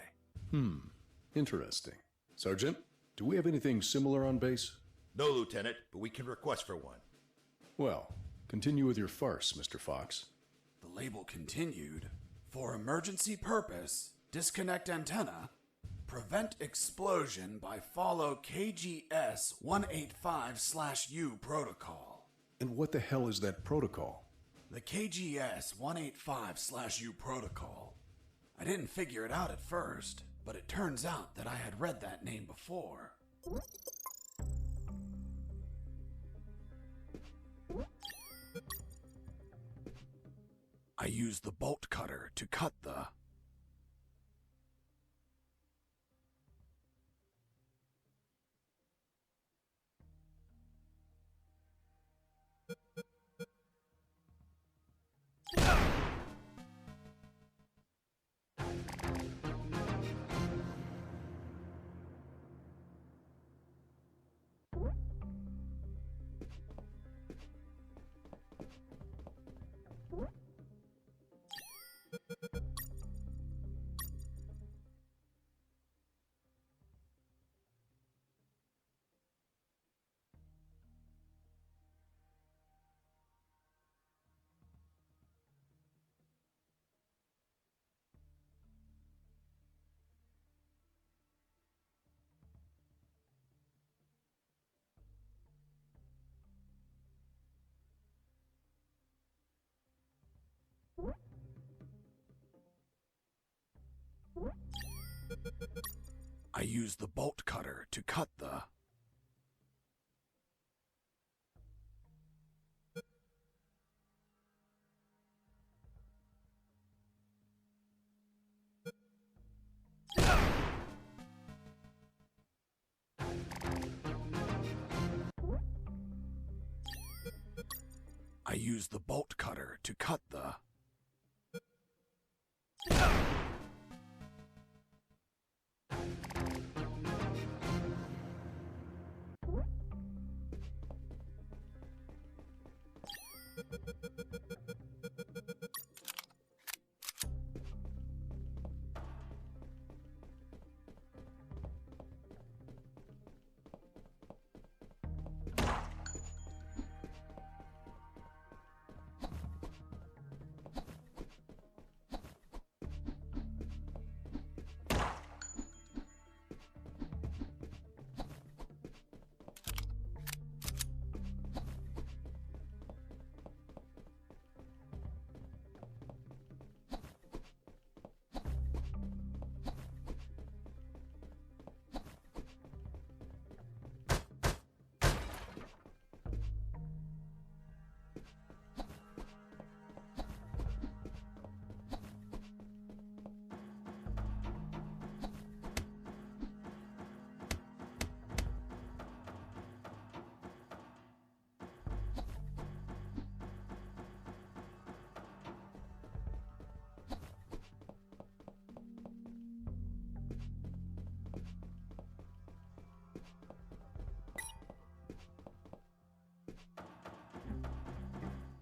Interesting. Sergeant, do we have anything similar on base? No, Lieutenant, but we can request for one. Well, continue with your farce, Mr. Fox. The label continued, for emergency purpose, disconnect antenna, prevent explosion by follow KGS 185/U protocol. And what the hell is that protocol? The KGS 185/U protocol. I didn't figure it out at first, but it turns out that I had read that name before. I used the bolt cutter to cut the... I used the bolt cutter to cut the... I used the bolt cutter to cut the...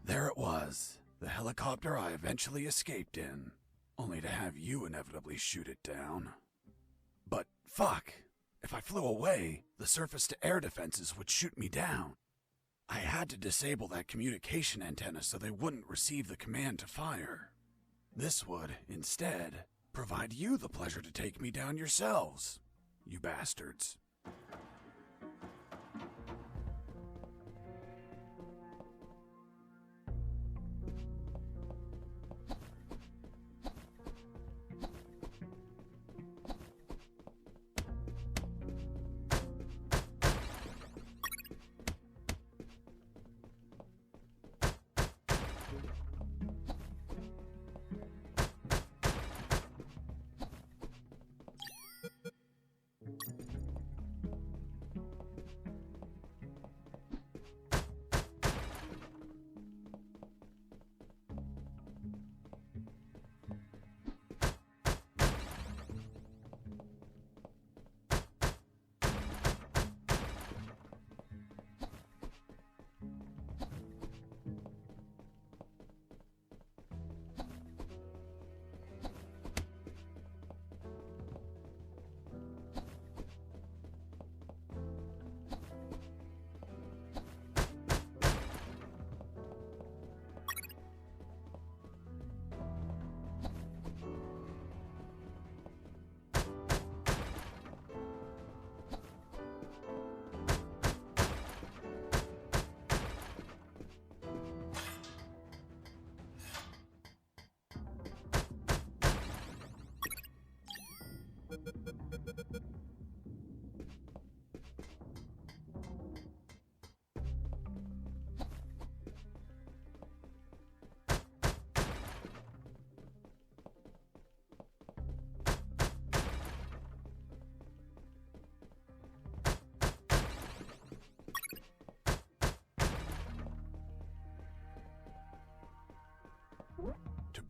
There it was, the helicopter I eventually escaped in, only to have you inevitably shoot it down. But fuck, if I flew away, the surface-to-air defenses would shoot me down. I had to disable that communication antenna so they wouldn't receive the command to fire. This would, instead, provide you the pleasure to take me down yourselves, you bastards.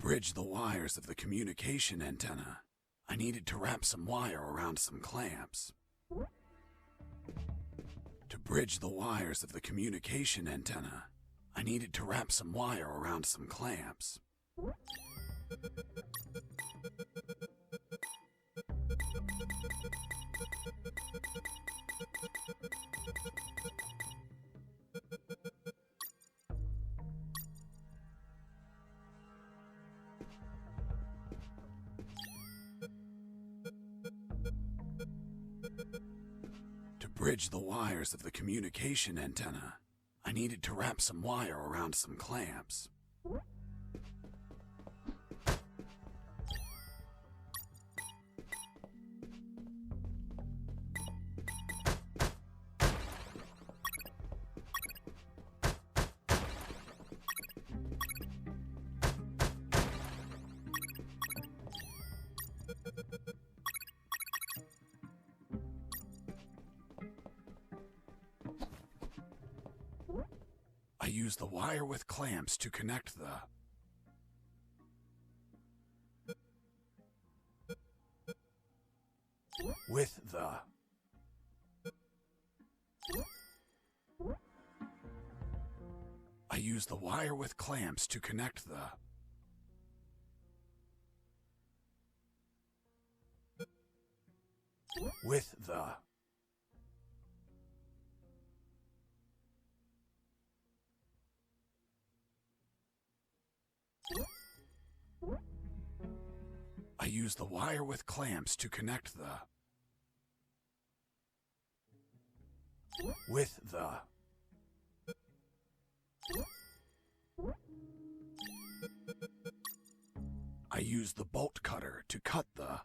bridge the wires of the communication antenna, I needed to wrap some wire around some clamps. To bridge the wires of the communication antenna, I needed to wrap some wire around some clamps. To bridge the wires of the communication antenna, I needed to wrap some wire around some clamps. I used the wire with clamps to connect the I used the wire with clamps to connect the I used the wire with clamps to connect the I used the bolt cutter to cut the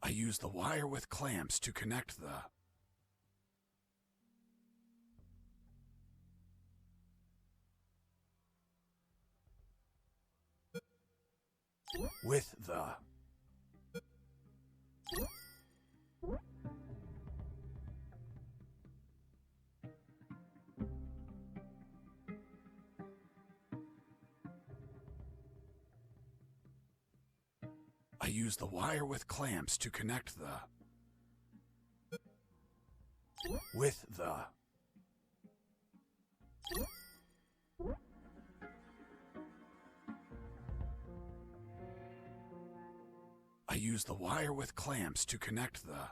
I used the wire with clamps to connect the I use the wire with clamps to connect the... with the... I use the wire with clamps to connect the...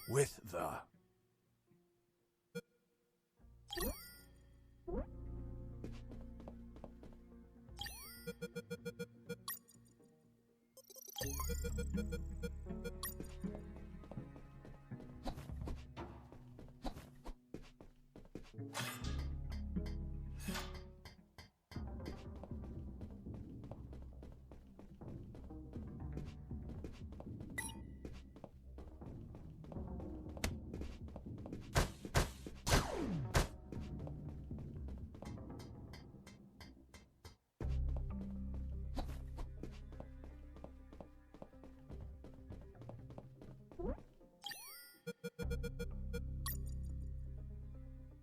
with the...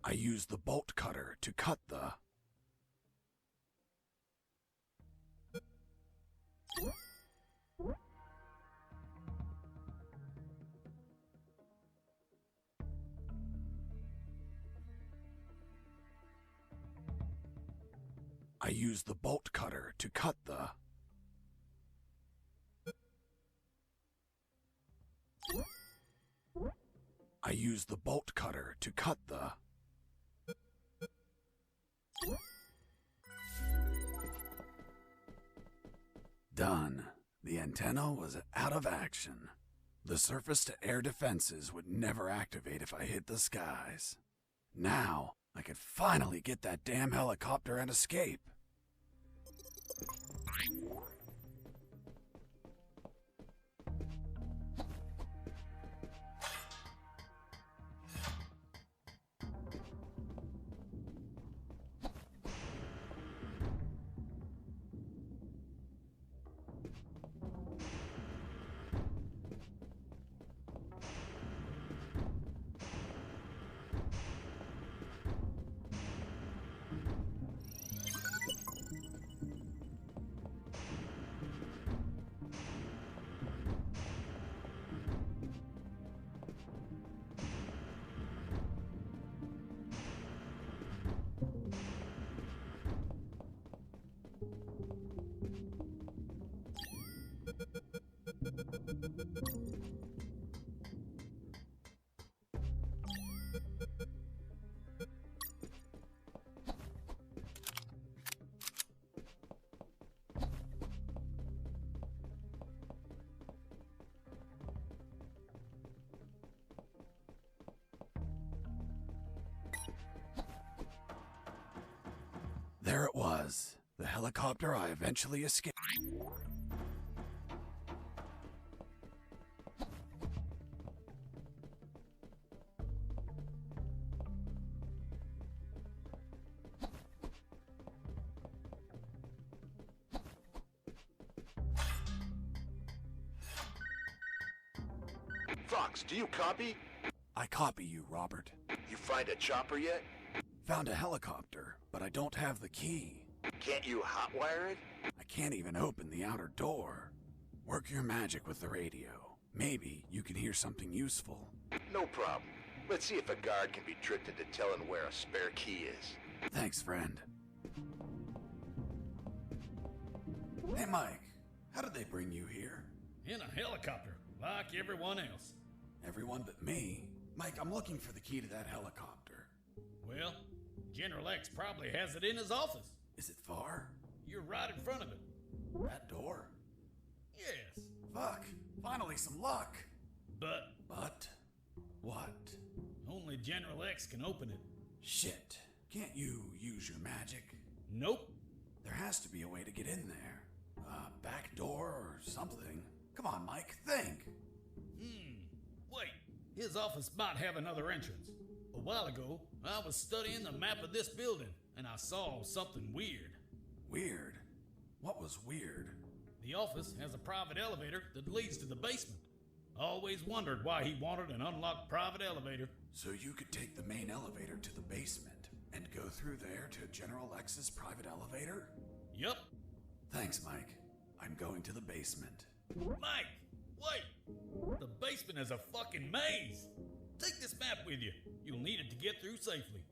I use the bolt cutter to cut the... I use the bolt cutter to cut the... I use the bolt cutter to cut the... Done. The antenna was out of action. The surface-to-air defenses would never activate if I hit the skies. Now, I could finally get that damn helicopter and escape. There it was, the helicopter I eventually escaped. Fox, do you copy? I copy you, Robert. You find a chopper yet? Found a helicopter, but I don't have the key. Can't you hotwire it? I can't even open the outer door. Work your magic with the radio. Maybe you can hear something useful. No problem. Let's see if a guard can be tricked into telling where a spare key is. Thanks, friend. Hey, Mike. How did they bring you here? In a helicopter, like everyone else. Everyone but me. Mike, I'm looking for the key to that helicopter. Well, General X probably has it in his office. Is it far? You're right in front of it. That door? Yes. Fuck. Finally some luck. But what? Only General X can open it. Shit. Can't you use your magic? Nope. There has to be a way to get in there. A back door or something. Come on, Mike, think. Wait. His office might have another entrance. A while ago, I was studying the map of this building, and I saw something weird. Weird? What was weird? The office has a private elevator that leads to the basement. Always wondered why he wanted an unlocked private elevator. So you could take the main elevator to the basement and go through there to General X's private elevator? Yup. Thanks, Mike. I'm going to the basement. Mike, wait! The basement is a fucking maze! Take this map with you. You'll need it to get through safely.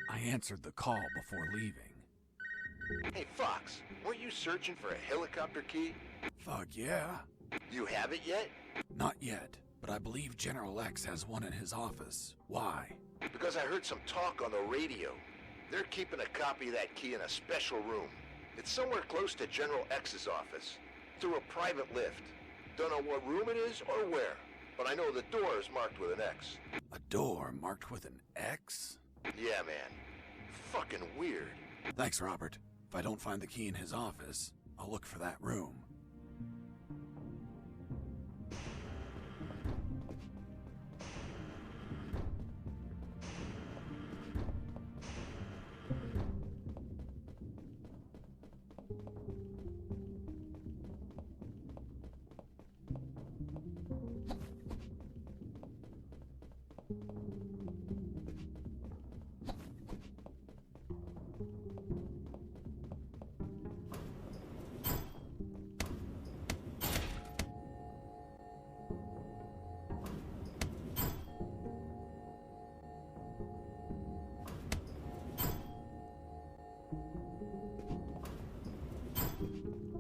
I answered the call before leaving. Hey, Fox, weren't you searching for a helicopter key? Fuck yeah. You have it yet? Not yet, but I believe General X has one in his office. Why? Because I heard some talk on the radio. They're keeping a copy of that key in a special room. It's somewhere close to General X's office, through a private lift. Don't know what room it is or where, but I know the door is marked with an X. A door marked with an X? Yeah, man. Fucking weird. Thanks, Robert. If I don't find the key in his office, I'll look for that room.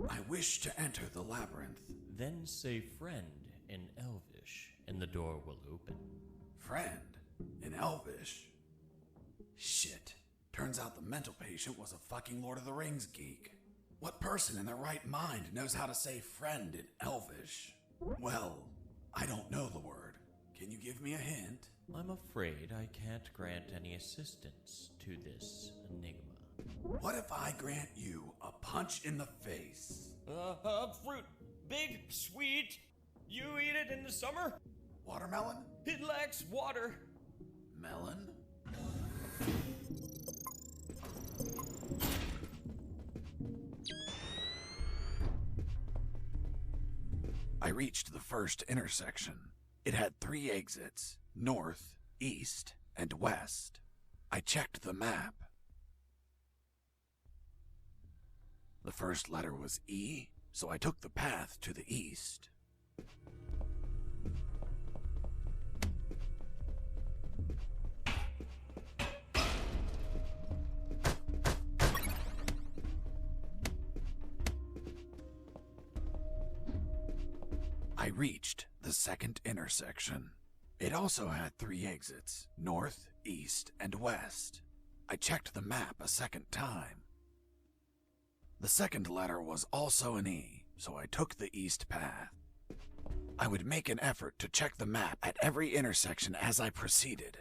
I wish to enter the labyrinth. Then say friend in Elvish, and the door will open. Friend? In Elvish? Shit. Turns out the mental patient was a fucking Lord of the Rings geek. What person in their right mind knows how to say friend in Elvish? Well, I don't know the word. Can you give me a hint? I'm afraid I can't grant any assistance to this enigma. What if I grant you a punch in the face? Fruit. Big, sweet. You eat it in the summer? Watermelon? It lacks water. Melon? I reached the first intersection. It had 3 exits, north, east, and west. I checked the map. The first letter was E, so I took the path to the east. I reached the second intersection. It also had 3 exits, north, east, and west. I checked the map a second time. The second letter was also an E, so I took the east path. I would make an effort to check the map at every intersection as I proceeded.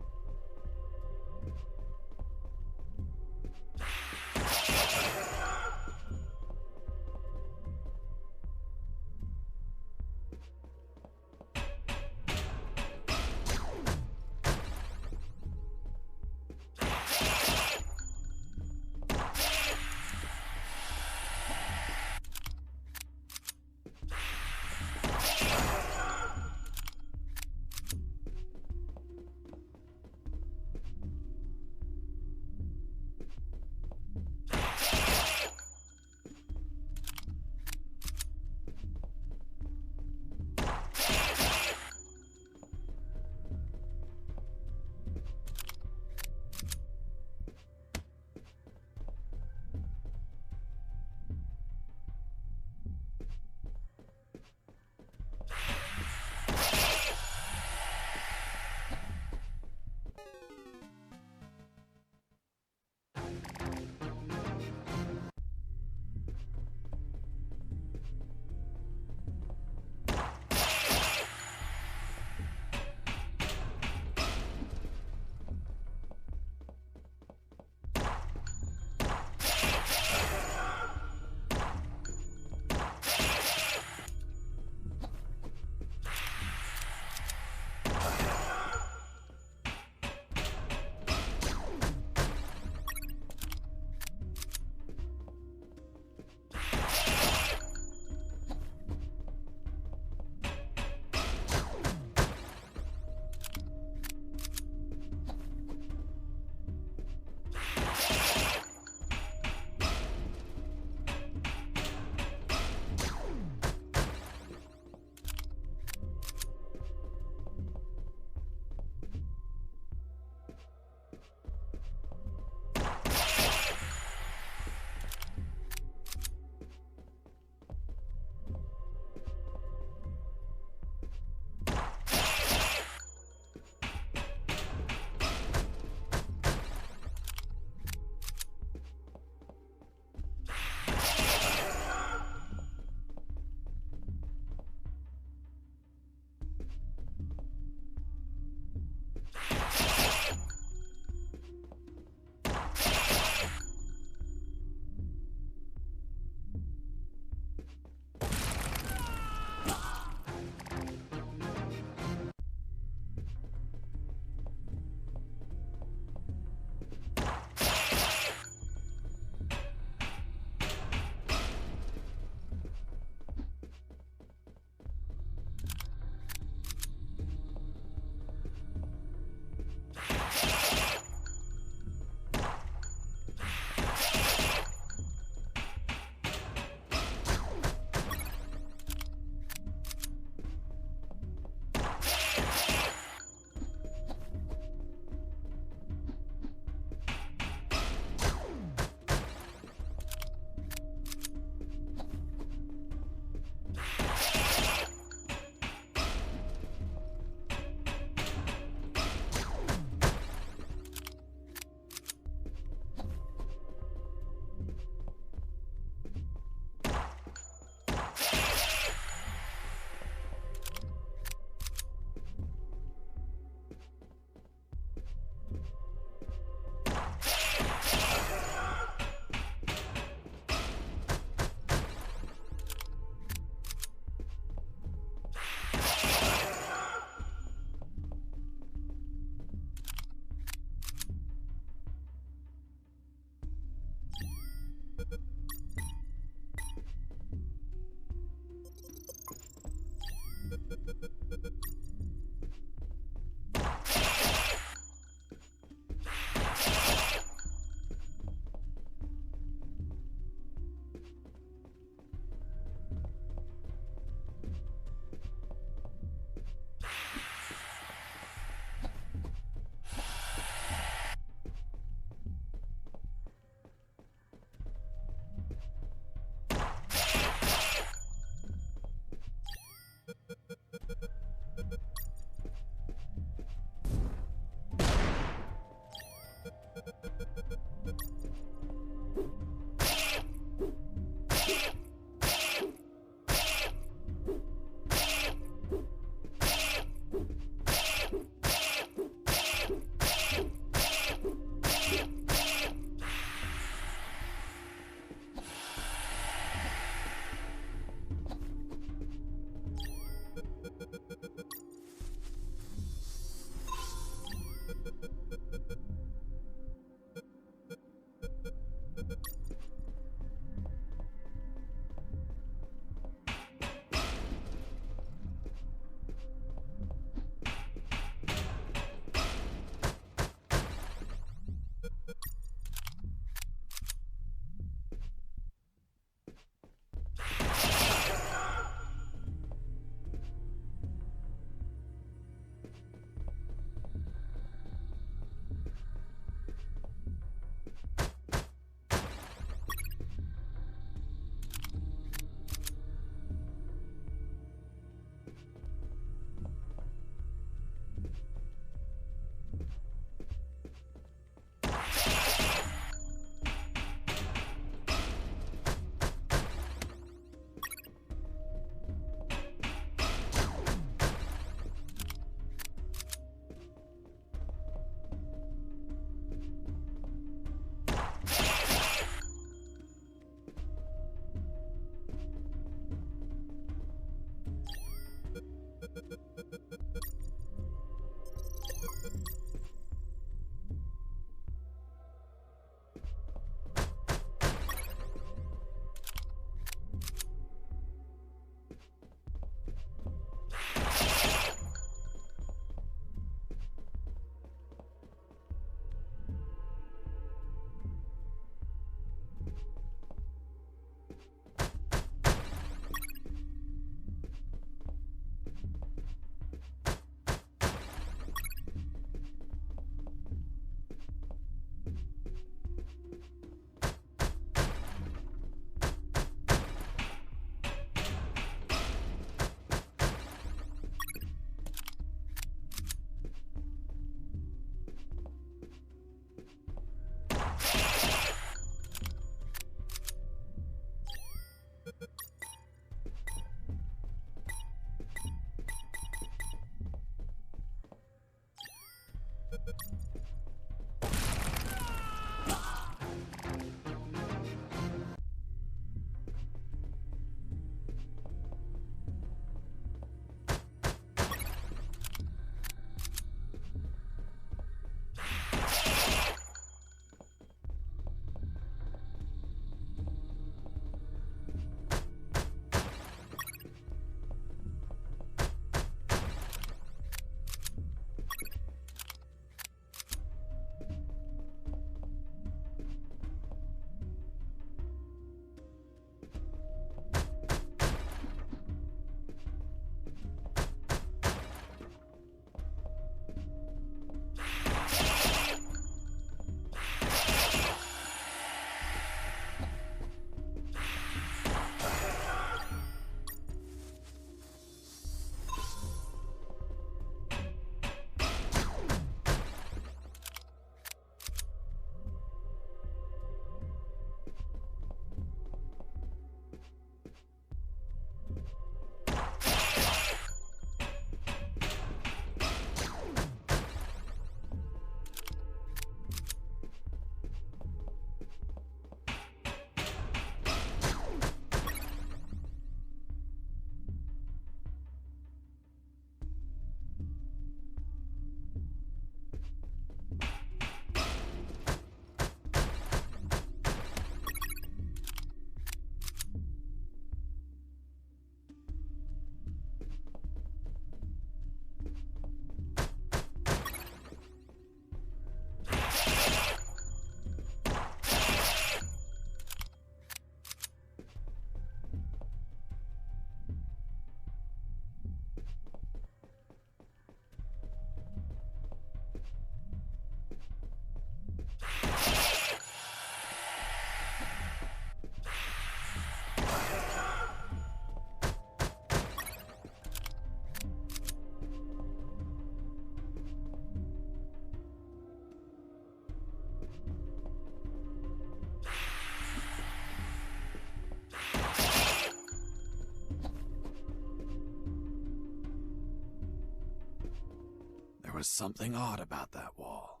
was something odd about that wall.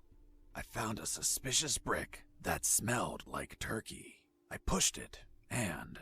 I found a suspicious brick that smelled like turkey. I pushed it, and